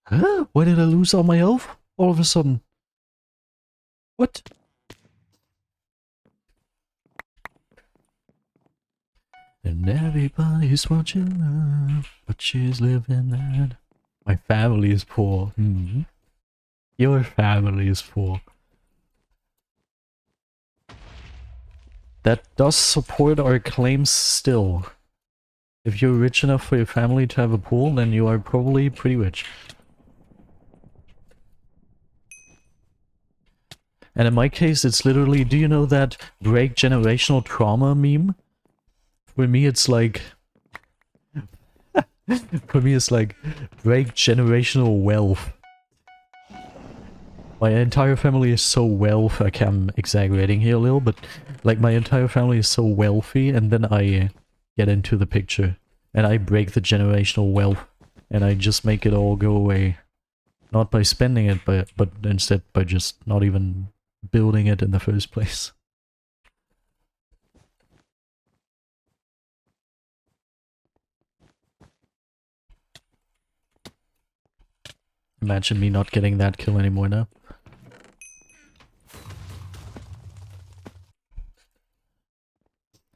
Huh? Why did I lose all my health? All of a sudden. What? And everybody's watching love, but she's living that. My family is poor. Mm-hmm. Your family is poor. That does support our claims still. If you're rich enough for your family to have a pool, then you are probably pretty rich. And in my case, it's literally, do you know that break generational trauma meme? For me, it's like... For me, it's like break generational wealth. My entire family is so wealthy. Okay, I'm exaggerating here a little, but like my entire family is so wealthy, and then I get into the picture and I break the generational wealth, and I just make it all go away. Not by spending it, but instead by just not even building it in the first place. Imagine me not getting that kill anymore now.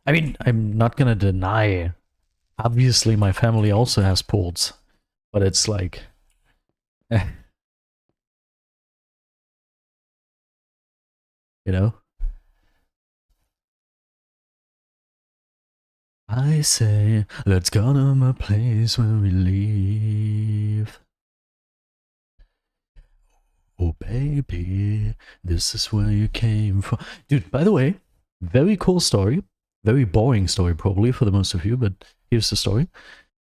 I mean, I'm not gonna deny, obviously my family also has pools, but it's like... you know? I say, let's go to my place where we live. Oh baby, this is where you came from. Dude, by the way, very cool story. Very boring story probably for the most of you, but here's the story.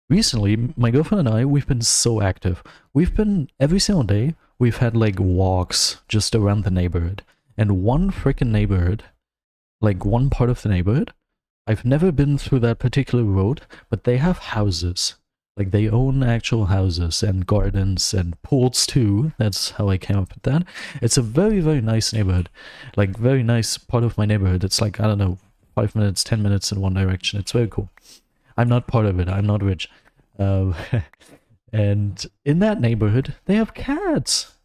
Recently, my girlfriend and I, we've been so active. We've been, every single day, we've had like walks just around the neighborhood. And one freaking neighborhood, like one part of the neighborhood, I've never been through that particular road, but they have houses. Like they own actual houses and gardens and pools too. That's how I came up with that. It's a very, very nice neighborhood. Like very nice part of my neighborhood. It's like, I don't know, 5 minutes, 10 minutes in one direction. It's very cool. I'm not part of it. I'm not rich. And in that neighborhood, they have cats.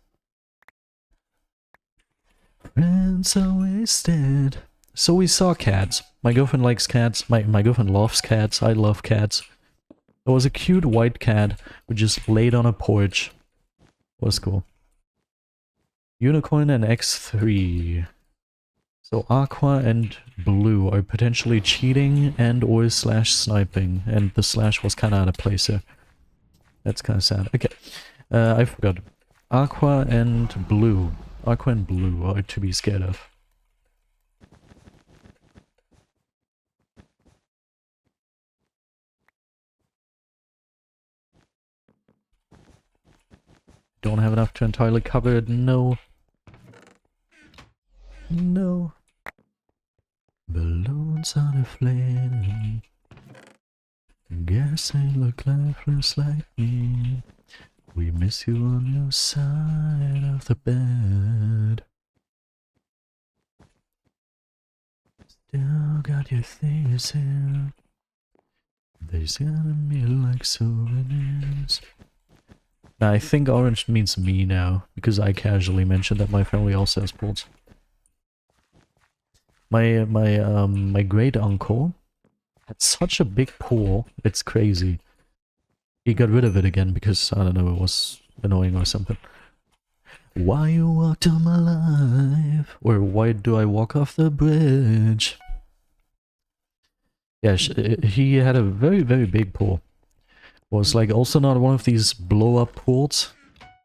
Friends always did. So we saw cats. My girlfriend likes cats. My girlfriend loves cats. I love cats. There was a cute white cat who just laid on a porch. It was cool. Unicorn and X3. So Aqua and Blue are potentially cheating and or slash sniping, and the slash was kind of out of place here. That's kind of sad. Okay, I forgot. Aqua and Blue. Aqua and Blue are to be scared of. Don't have enough to entirely cover it. No. No. Balloons are deflating. Guess they look lifeless like me. We miss you on your side of the bed. Still got your things here. They scan me like souvenirs. Now, I think orange means me now, because I casually mentioned that my family also has pools. My great uncle had such a big pool, it's crazy. He got rid of it again because, I don't know, it was annoying or something. Why you walked on my life? Or why do I walk off the bridge? Yeah, he had a very, very big pool. It was like also not one of these blow-up pools,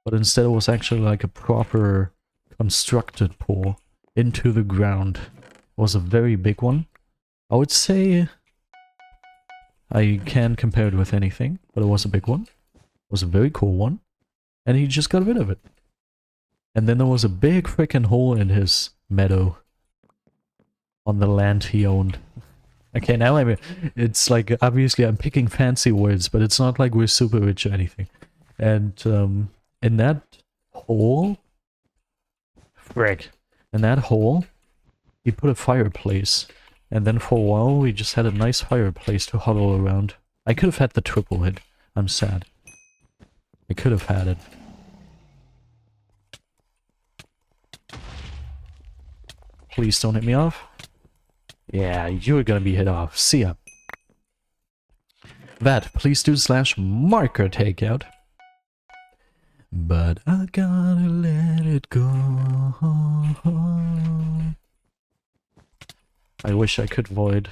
but instead it was actually like a proper constructed pool into the ground. It was a very big one. I would say I can't compare it with anything, but it was a big one. It was a very cool one. And he just got rid of it. And then there was a big freaking hole in his meadow on the land he owned. Okay, now it's like, obviously I'm picking fancy words, but it's not like we're super rich or anything. And in that hole, frick, in that hole, he put a fireplace. And then for a while, we just had a nice fireplace to huddle around. I could have had the triple hit. I'm sad. I could have had it. Please don't hit me off. Yeah, you're gonna be hit off. See ya. That, please do slash marker takeout. But I gotta let it go. I wish I could void.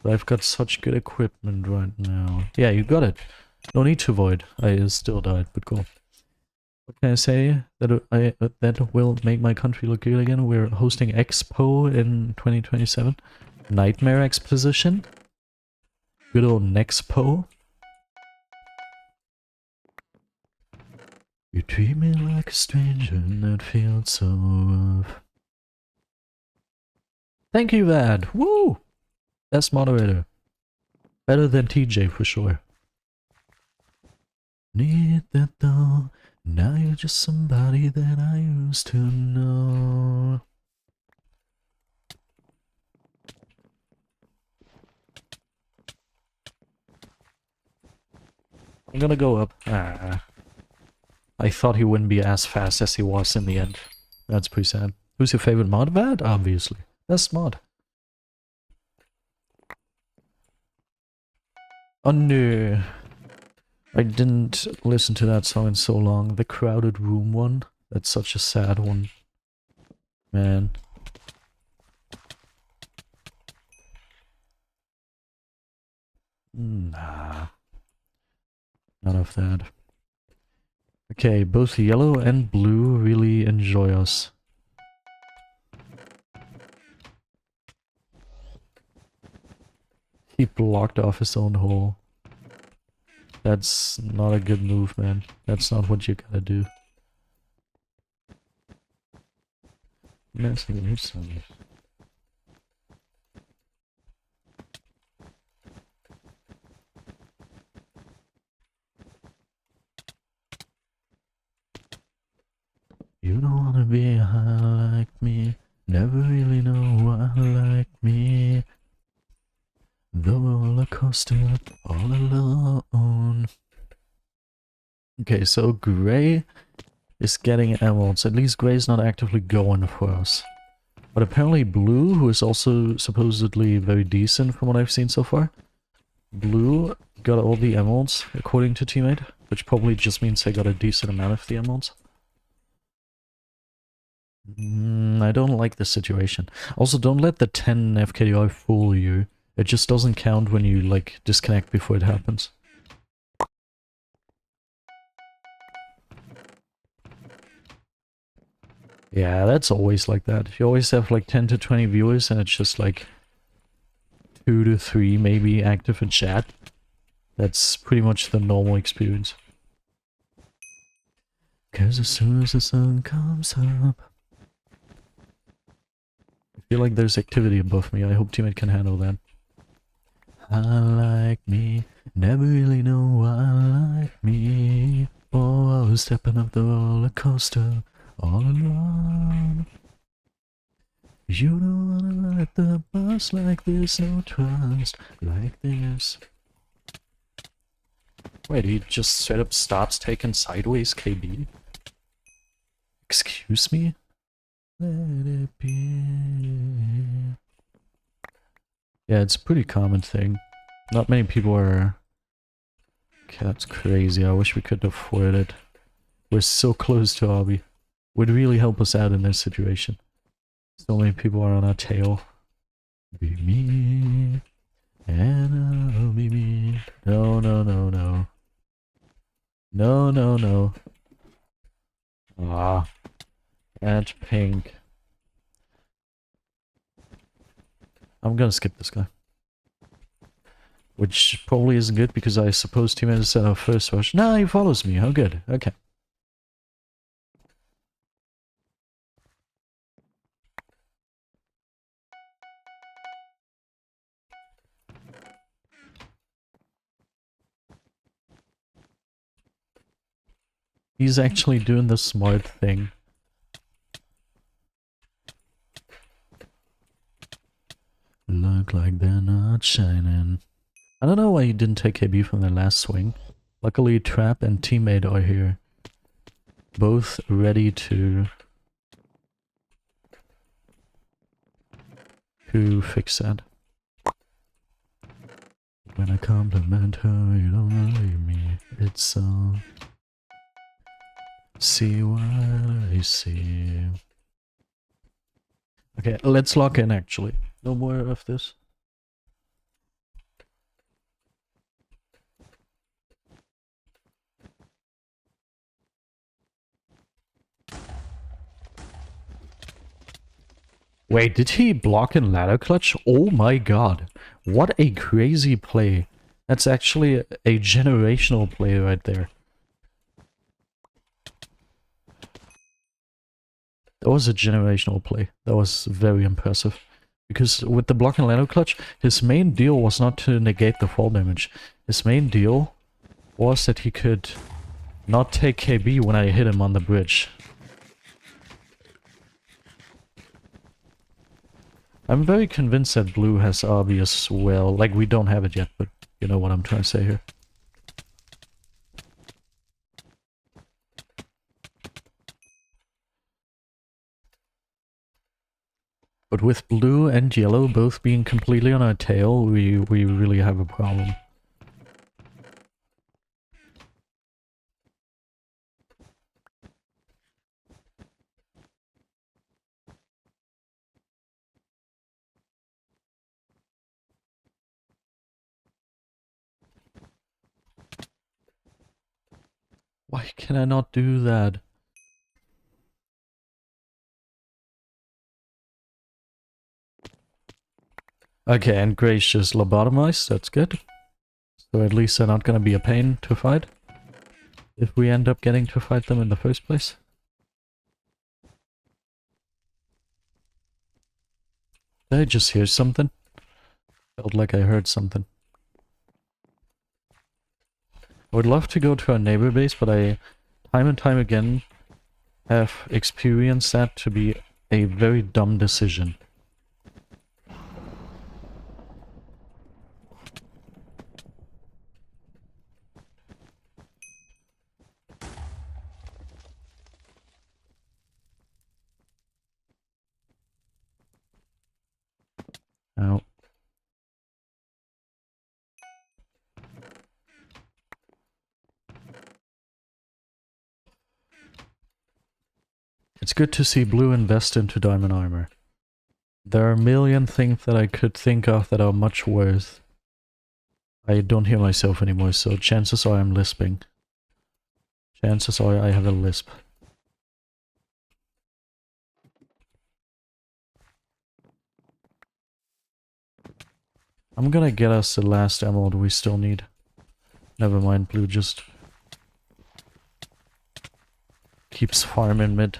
But I've got such good equipment right now. Yeah, you got it. No need to void. I still died, but cool. What can I say? That will make my country look good again. We're hosting Expo in 2027. Nightmare Exposition. Good old Nexpo. You treat me like a stranger and that feels so rough. Thank you, Vad. Woo! Best moderator. Better than TJ for sure. Need that though. Now you're just somebody that I used to know. I'm gonna go up. Ah. I thought he wouldn't be as fast as he was in the end. That's pretty sad. Who's your favorite mod, Vad? Obviously. Best mod. Oh no. I didn't listen to that song in so long. The Crowded Room one. That's such a sad one. Man. Nah. None of that. Okay, both yellow and blue really enjoy us. He blocked off his own hole. That's not a good move, man. That's not what you gotta do. Messing with some. You don't wanna be high like me. Never really know why like me. The roller coaster all alone. Okay, so Gray is getting emeralds. At least Gray's not actively going for us. But apparently Blue, who is also supposedly very decent from what I've seen so far, Blue got all the emeralds, according to Teammate, which probably just means they got a decent amount of the emeralds. I don't like this situation. Also, don't let the 10 FKDI fool you. It just doesn't count when you, like, disconnect before it happens. Yeah, that's always like that. You always have, like, 10 to 20 viewers and it's just, like, 2 to 3 maybe active in chat. That's pretty much the normal experience. 'Cause as soon as the sun comes up... I feel like there's activity above me. I hope Teammate can handle that. I like me, never really know why like me. Oh, I was stepping up the roller coaster all alone. You don't wanna ride the bus like this, no trust like this. Wait, he just straight up stops taking sideways KB? Excuse me? Let it be. Yeah, it's a pretty common thing. Not many people are... Okay, that's crazy. I wish we could afford it. We're so close to hobby. Would really help us out in this situation. So many people are on our tail. Be me, and I'll be me. No, no, no, no. No, no, no. Ah. That's pink. I'm gonna skip this guy. Which probably isn't good because I suppose Teammate has set our first rush. Nah, he follows me. Oh, good. Okay. He's actually doing the smart thing. Look like they're not shining. I don't know why he didn't take KB from the last swing. Luckily, Trap and Teammate are here. Both ready to fix that. When I compliment her, you don't believe me. It's so... See what I see. Okay, let's lock in actually. No more of this. Wait, did he block in ladder clutch? Oh my god. What a crazy play. That's actually a generational play right there. That was a generational play. That was very impressive. Because with the block and Lano clutch, his main deal was not to negate the fall damage. His main deal was that he could not take KB when I hit him on the bridge. I'm very convinced that blue has RB as well. Like, we don't have it yet, but you know what I'm trying to say here. But with blue and yellow both being completely on our tail, we really have a problem. Why can I not do that? Okay, and Gray's just lobotomized, that's good. So at least they're not gonna be a pain to fight. If we end up getting to fight them in the first place. Did I just hear something? Felt like I heard something. I would love to go to our neighbor base, but I, time and time again, have experienced that to be a very dumb decision. Ow. It's good to see blue invest into diamond armor. There are a million things that I could think of that are much worse. I don't hear myself anymore, so chances are I'm lisping. Chances are I have a lisp. I'm gonna get us the last emerald we still need. Never mind, blue just keeps farming mid.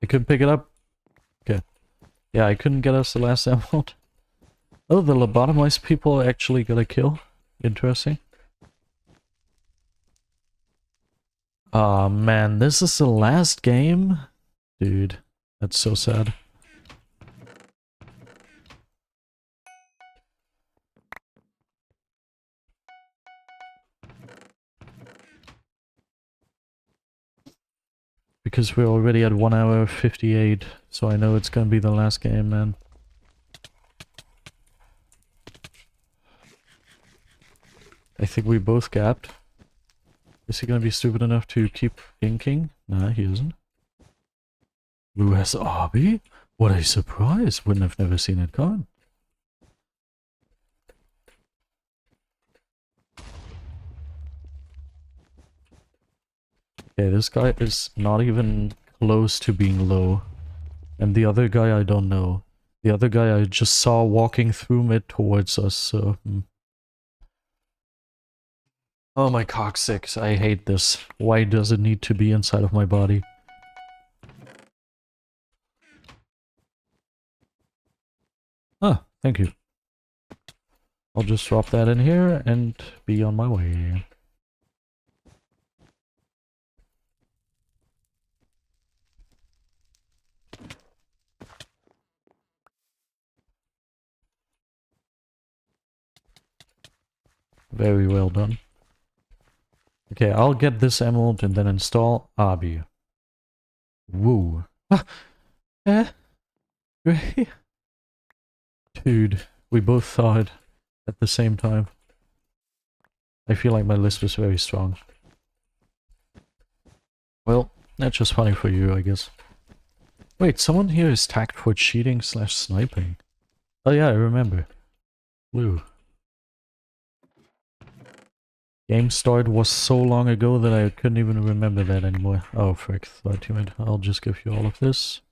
I could pick it up. Okay. Yeah, I couldn't get us the last emerald. Oh, the lobotomized people actually got a kill. Interesting. Aw, man, this is the last game? Dude, that's so sad. Because we're already at 1 hour 58, so I know it's gonna be the last game, man. I think we both gapped. Is he gonna be stupid enough to keep inking? Nah, he isn't. Blue has RB? What a surprise! Wouldn't have never seen it coming. Okay, this guy is not even close to being low. And the other guy I don't know. The other guy I just saw walking through mid towards us, so... Oh my coccyx, I hate this. Why does it need to be inside of my body? Ah, thank you. I'll just drop that in here and be on my way. Very well done. Okay, I'll get this emerald and then install Abi. Woo. Ah, great. Dude, we both saw it at the same time. I feel like my list was very strong. Well, that's just funny for you, I guess. Wait, someone here is tagged for cheating slash sniping. Oh yeah, I remember. Blue. Game start was so long ago that I couldn't even remember that anymore. Oh frick, thought teammate. I'll just give you all of this.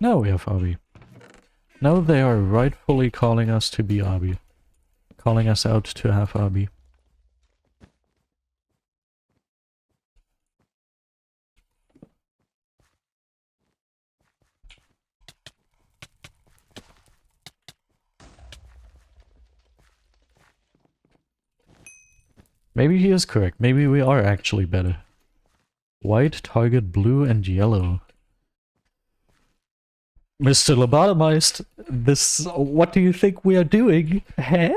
Now we have Obby. Now they are rightfully calling us to be Obby. Calling us out to have Obby. Maybe he is correct. Maybe we are actually better. White, target blue, and yellow. Mr. Lobotomized, this... what do you think we are doing? Huh?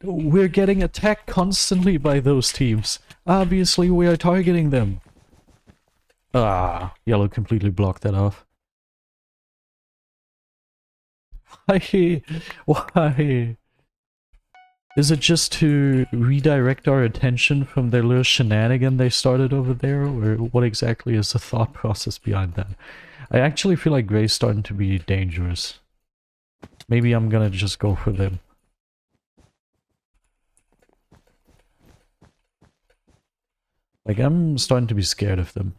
We're getting attacked constantly by those teams. Obviously we are targeting them. Ah, yellow completely blocked that off. Why? Why? Is it just to redirect our attention from their little shenanigan they started over there? Or what exactly is the thought process behind that? I actually feel like Gray's starting to be dangerous. Maybe I'm gonna just go for them. Like, I'm starting to be scared of them.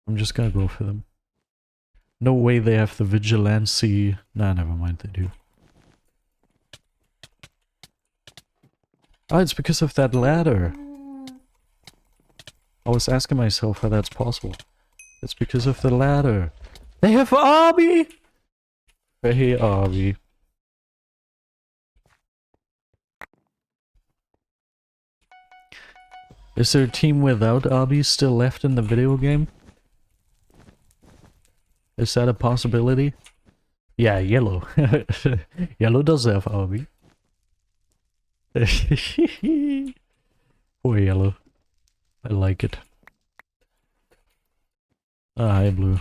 I'm just gonna go for them. No way they have the vigilancy. Nah, never mind, they do. Oh, it's because of that ladder. I was asking myself how that's possible. It's because of the ladder. They have Obby! Hey, Obby. Is there a team without Obby still left in the video game? Is that a possibility? Yeah, yellow. Yellow does have Obby. Poor yellow. I like it. Ah, hi blue.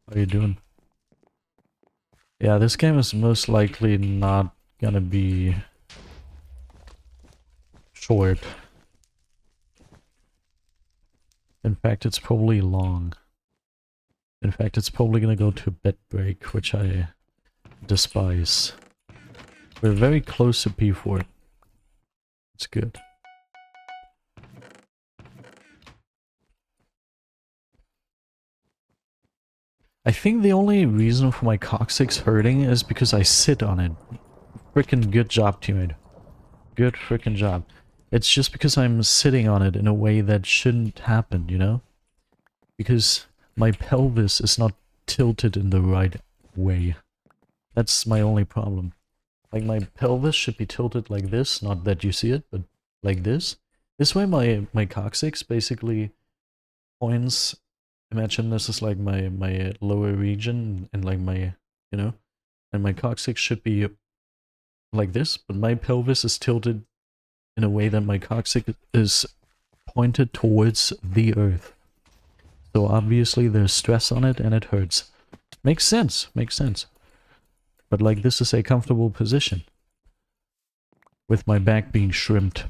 How you doing? Yeah, this game is most likely not gonna be short. In fact, it's probably long. In fact, it's probably gonna go to bed break, which I despise. We're very close to P4. It's good. I think the only reason for my coccyx hurting is because I sit on it. Frickin' good job, teammate. Good frickin' job. It's just because I'm sitting on it in a way that shouldn't happen, you know? Because my pelvis is not tilted in the right way. That's my only problem. Like, my pelvis should be tilted like this, not that you see it, but like this. This way my coccyx basically points. Imagine this is like my lower region and like my, you know, and my coccyx should be like this, but my pelvis is tilted in a way that my coccyx is pointed towards the earth. So obviously there's stress on it and it hurts. Makes sense, makes sense. But like, this is a comfortable position with my back being shrimped.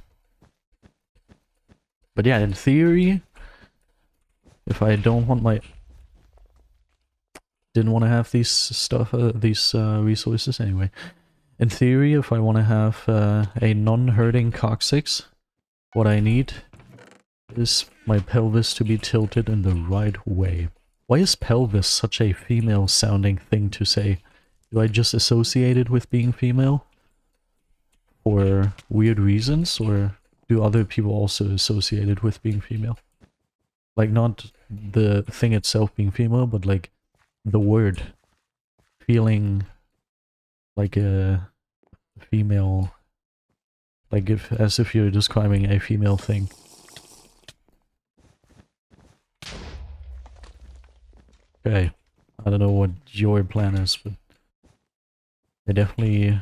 But yeah, in theory, if I don't want my... didn't want to have these stuff, these resources anyway. In theory, if I want to have a non-hurting coccyx, what I need is my pelvis to be tilted in the right way. Why is pelvis such a female-sounding thing to say? Do I just associate it with being female? For weird reasons? Or do other people also associate it with being female? Like, not the thing itself being female, but like the word. Feeling like a female... like as if you're describing a female thing. Okay, I don't know what your plan is, but they definitely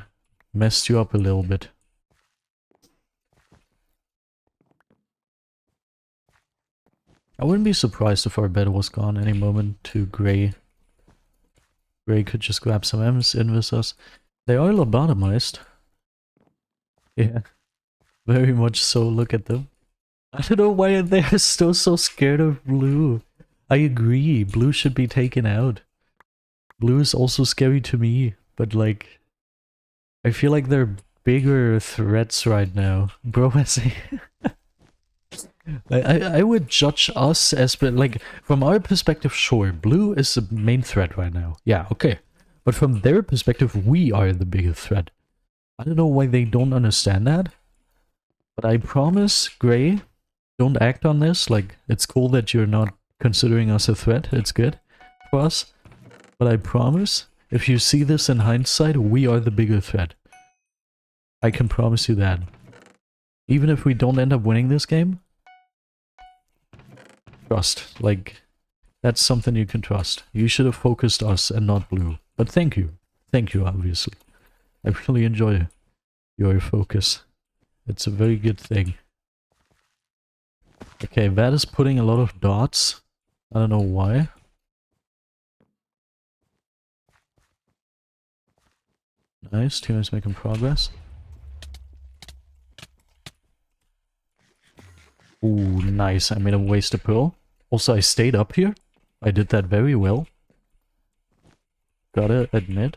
messed you up a little bit. I wouldn't be surprised if our bed was gone any moment to Grey. Grey could just grab some M's, invis us. They are lobotomized. Yeah. Very much so, look at them. I don't know why they're still so scared of blue. I agree, blue should be taken out. Blue is also scary to me, but like, I feel like they're bigger threats right now. Bro, I would judge us as, but like, from our perspective, sure, blue is the main threat right now. Yeah, okay. But from their perspective, we are the bigger threat. I don't know why they don't understand that. But I promise, Gray, don't act on this. Like, it's cool that you're not considering us a threat. It's good for us. But I promise, if you see this in hindsight, we are the bigger threat. I can promise you that. Even if we don't end up winning this game, trust. Like, that's something you can trust. You should have focused us and not blue. But thank you. Thank you, obviously. I really enjoy your focus. It's a very good thing. Okay, that is putting a lot of dots. I don't know why. Nice, team is making progress. Ooh, nice. I made him waste a pearl. Also, I stayed up here. I did that very well. Gotta admit.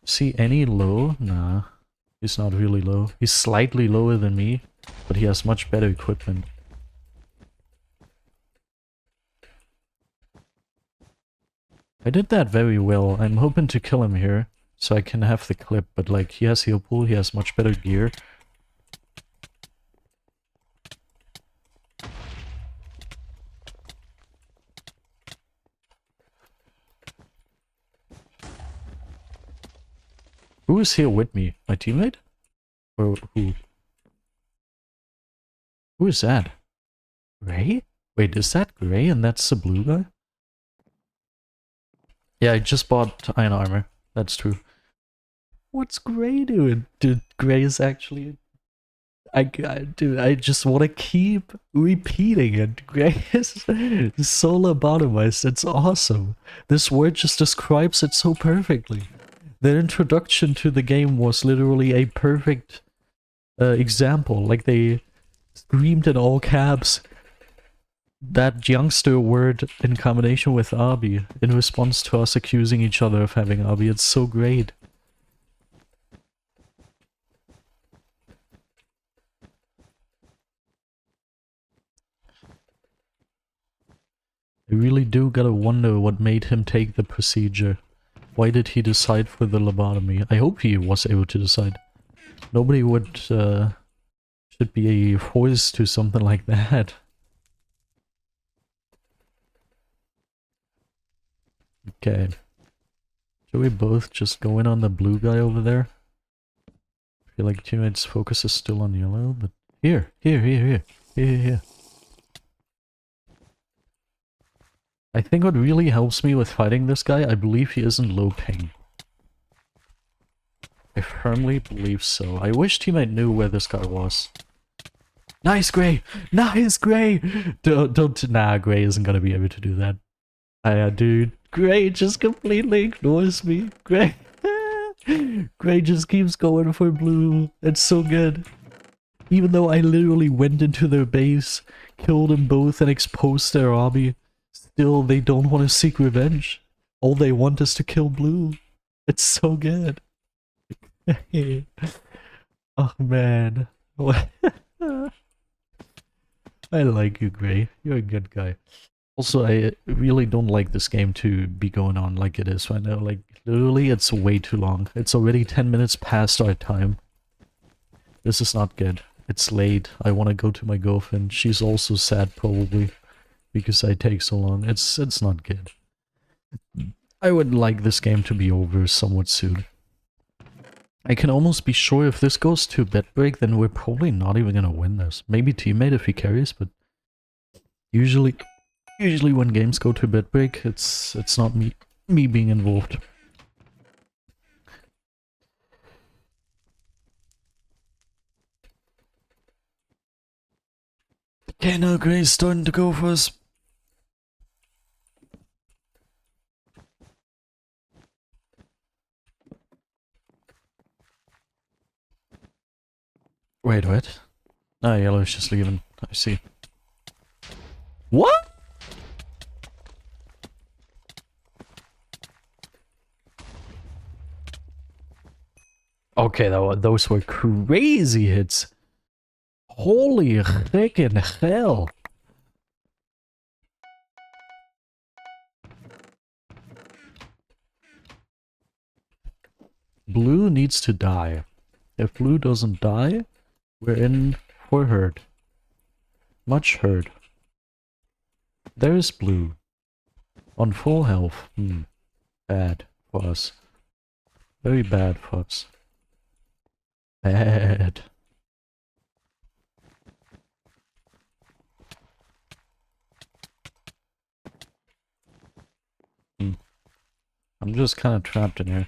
See any low? Nah. He's not really low. He's slightly lower than me, but he has much better equipment. I did that very well. I'm hoping to kill him here, so I can have the clip, but like, he has heal pool, he has much better gear. Who is here with me? My teammate? Or who? Who is that? Gray? Wait, is that Gray and that's the blue guy? Yeah, I just bought iron armor. That's true. What's Gray doing? Dude, Gray is actually... dude, I just want to keep repeating it. Gray is so lobotomized. It's awesome. This word just describes it so perfectly. Their introduction to the game was literally a perfect example. Like, they screamed in all caps that youngster word in combination with Abi in response to us accusing each other of having Abi. It's so great. I really do gotta wonder what made him take the procedure. Why did he decide for the lobotomy? I hope he was able to decide. Nobody would, should be forced to something like that. Okay. Should we both just go in on the blue guy over there? I feel like teammates' focus is still on yellow, but... Here! Here. I think what really helps me with fighting this guy, I believe he isn't low ping. I firmly believe so. I wish teammate knew where this guy was. Nice, Gray! Nice, Gray! Nah, Gray isn't gonna be able to do that. Dude, Gray just completely ignores me. Gray... Gray just keeps going for blue. It's so good. Even though I literally went into their base, killed them both, and exposed their army, still they don't want to seek revenge. All they want is to kill blue. It's so good. Oh man. I like you, Gray. You're a good guy. Also, I really don't like this game to be going on like it is right now. Like, literally, it's way too long. It's already 10 minutes past our time. This is not good. It's late. I want to go to my girlfriend. She's also sad, probably, because I take so long. It's not good. I would like this game to be over somewhat soon. I can almost be sure if this goes to bed break, then we're probably not even gonna win this. Maybe teammate if he carries, but usually when games go to bed break, it's not me being involved. Okay, now Gray's starting to go for us. Wait, what? Ah, yellow's just leaving. I see. What? Okay, those were crazy hits. Holy frickin' hell. Blue needs to die. If blue doesn't die, we're in for hurt. Much hurt. There's blue. On full health. Bad for us. Very bad for us. Bad. I'm just kind of trapped in here.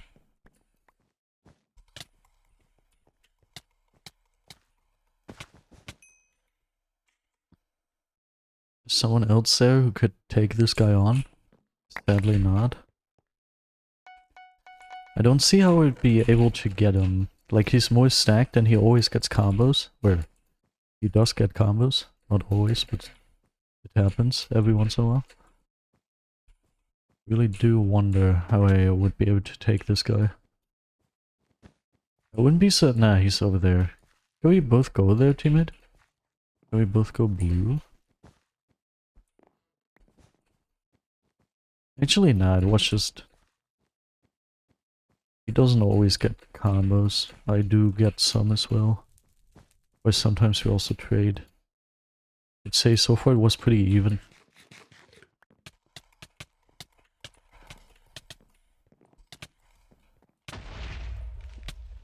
Is someone else there who could take this guy on? Sadly not. I don't see how we'd be able to get him. Like, he's more stacked and he always gets combos. Where he does get combos. Not always, but it happens every once in a while. Really do wonder how I would be able to take this guy. I wouldn't be so... Nah, he's over there. Can we both go there, teammate? Can we both go blue? Actually, nah, it was just... He doesn't always get combos. I do get some as well. Or sometimes we also trade. I'd say so far it was pretty even.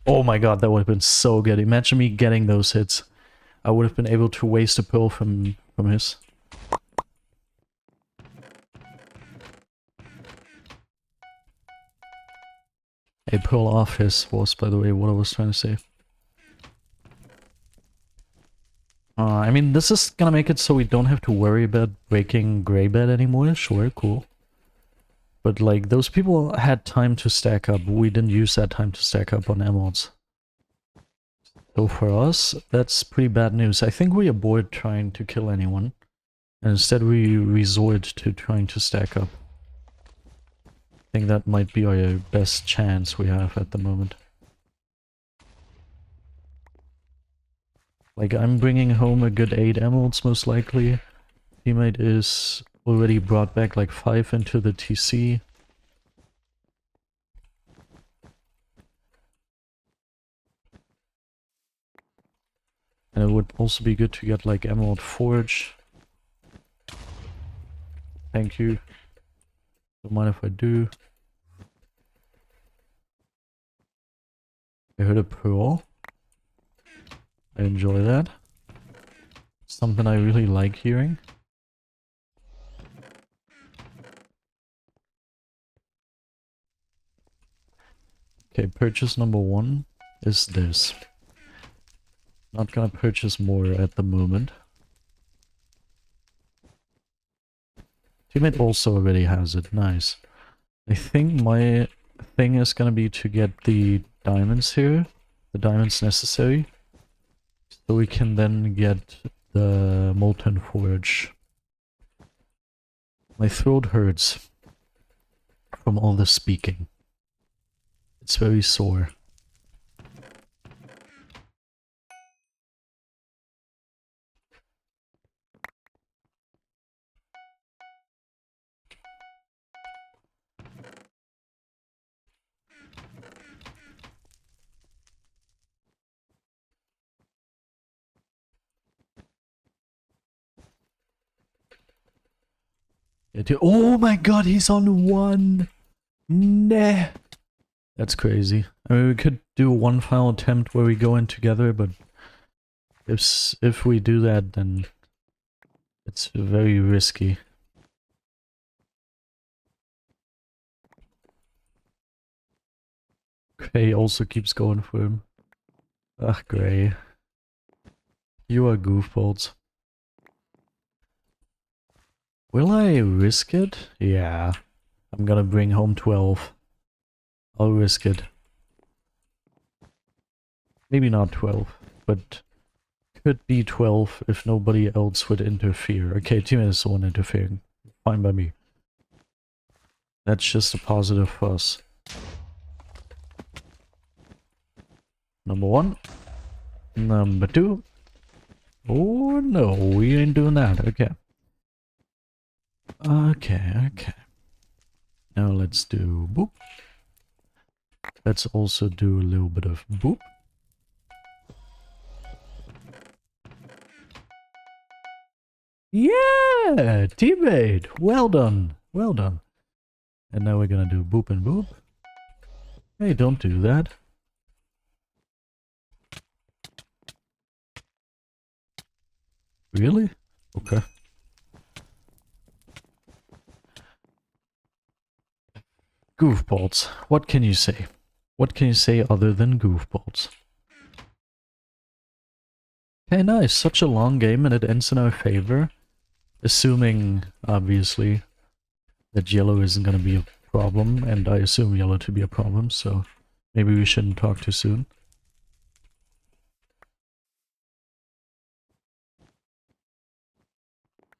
Oh my god, that would have been so good. Imagine me getting those hits. I would have been able to waste a pearl from his. A pearl off his was, by the way, what I was trying to say. I mean, this is gonna make it so we don't have to worry about breaking grey bed anymore. Sure, cool. But, like, those people had time to stack up. We didn't use that time to stack up on emeralds. So for us, that's pretty bad news. I think we avoid trying to kill anyone. And instead we resort to trying to stack up. I think that might be our best chance we have at the moment. Like, I'm bringing home a good 8 emeralds most likely. Teammate is already brought back like 5 into the TC. And it would also be good to get like Emerald Forge. Thank you. Don't mind if I do. I heard a pearl. I enjoy that. Something I really like hearing. Okay, purchase number 1 is this. Not gonna purchase more at the moment. Teammate also already has it, nice. I think my thing is gonna be to get the diamonds here. The diamonds necessary. So we can then get the Molten Forge. My throat hurts from all the speaking. It's very sore. Oh my god, he's on 1! Nah! That's crazy. I mean, we could do one final attempt where we go in together, but if we do that, then it's very risky. Gray also keeps going for him. Ugh, Gray. You are goofballs. Will I risk it? Yeah. I'm gonna bring home 12. I'll risk it. Maybe not 12, but could be 12 if nobody else would interfere. Okay, teammate is the one interfering. Fine by me. That's just a positive for us. Number 1. Number 2. Oh no, we ain't doing that. Okay. Okay. Now let's do boop. Let's also do a little bit of boop. Yeah! Teammate! Well done. Well done. And now we're gonna do boop and boop. Hey, don't do that. Really? Okay. Goofballs. What can you say? What can you say other than goofballs? Okay, nice. Such a long game and it ends in our favor. Assuming, obviously, that yellow isn't going to be a problem, and I assume yellow to be a problem, so maybe we shouldn't talk too soon.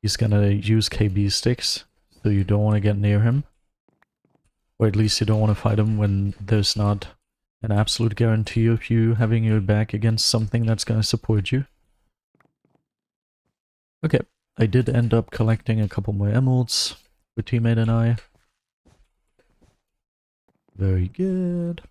He's gonna use KB sticks, so you don't want to get near him. Or at least you don't want to fight him when there's not an absolute guarantee of you having your back against something that's gonna support you. Okay, I did end up collecting a couple more emeralds with teammate and I. Very good.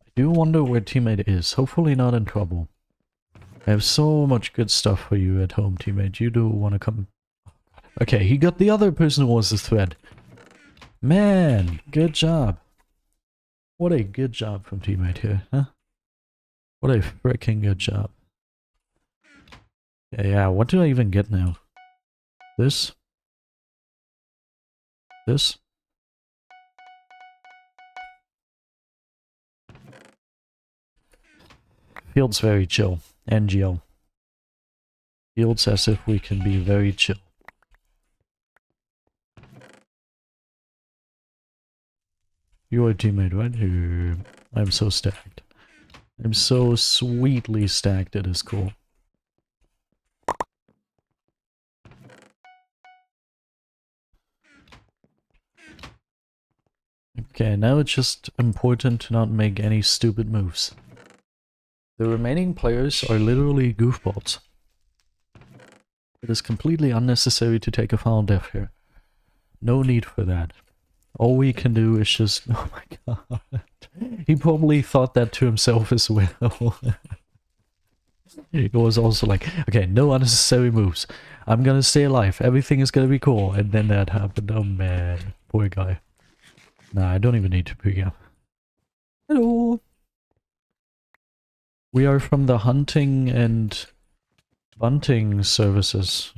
I do wonder where teammate is. Hopefully not in trouble. I have so much good stuff for you at home, teammate. You do want to come... Okay, he got the other person who was the threat. Man, good job. What a good job from teammate here, huh? What a freaking good job. Yeah, what do I even get now? This? This? Feels very chill. NGL. Feels as if we can be very chill. You're a teammate, right? I'm so stacked. I'm so sweetly stacked, it is cool. Okay, now it's just important to not make any stupid moves. The remaining players are literally goofballs. It is completely unnecessary to take a foul death here. No need for that. All we can do is just... Oh my god. He probably thought that to himself as well. It was also like, okay, no unnecessary moves. I'm gonna stay alive. Everything is gonna be cool. And then that happened. Oh man. Poor guy. Nah, I don't even need to pick up. Hello. We are from the hunting and bunting services.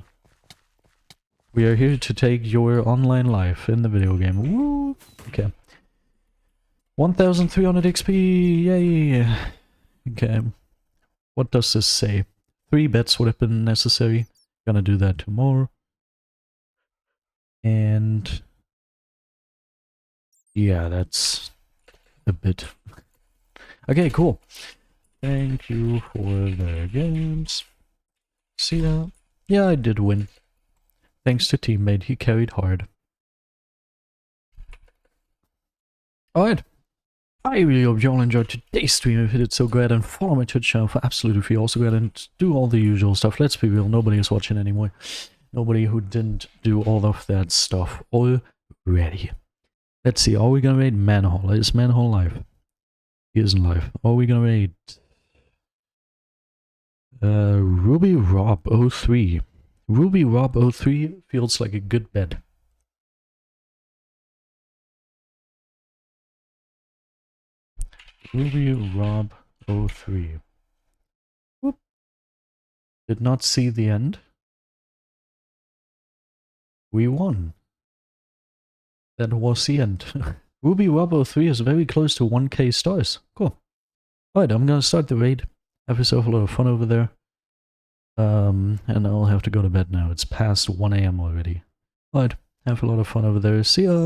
We are here to take your online life in the video game. Woo! Okay. 1300 XP! Yay! Okay. What does this say? 3 bets would have been necessary. Gonna do that tomorrow. And... yeah, that's a bit. Okay, cool. Thank you for the games. See that? Yeah, I did win. Thanks to teammate, he carried hard. Alright. I really hope you all enjoyed today's stream. If you did, so go ahead and follow my Twitch channel for absolutely free. Also go ahead and do all the usual stuff. Let's be real, nobody is watching anymore. Nobody who didn't do all of that stuff already. Let's see, are we gonna raid Manhole? Is Manhole live? He isn't live. Are we gonna raid... Ruby Rob 03. Ruby Rob 03 feels like a good bet. Ruby Rob 03. Whoop. Did not see the end. We won. That was the end. Ruby Rob 03 is very close to 1k stars. Cool. Alright, I'm gonna start the raid. Have yourself a lot of fun over there. And I'll have to go to bed now. It's past 1 AM already. But have a lot of fun over there. See ya!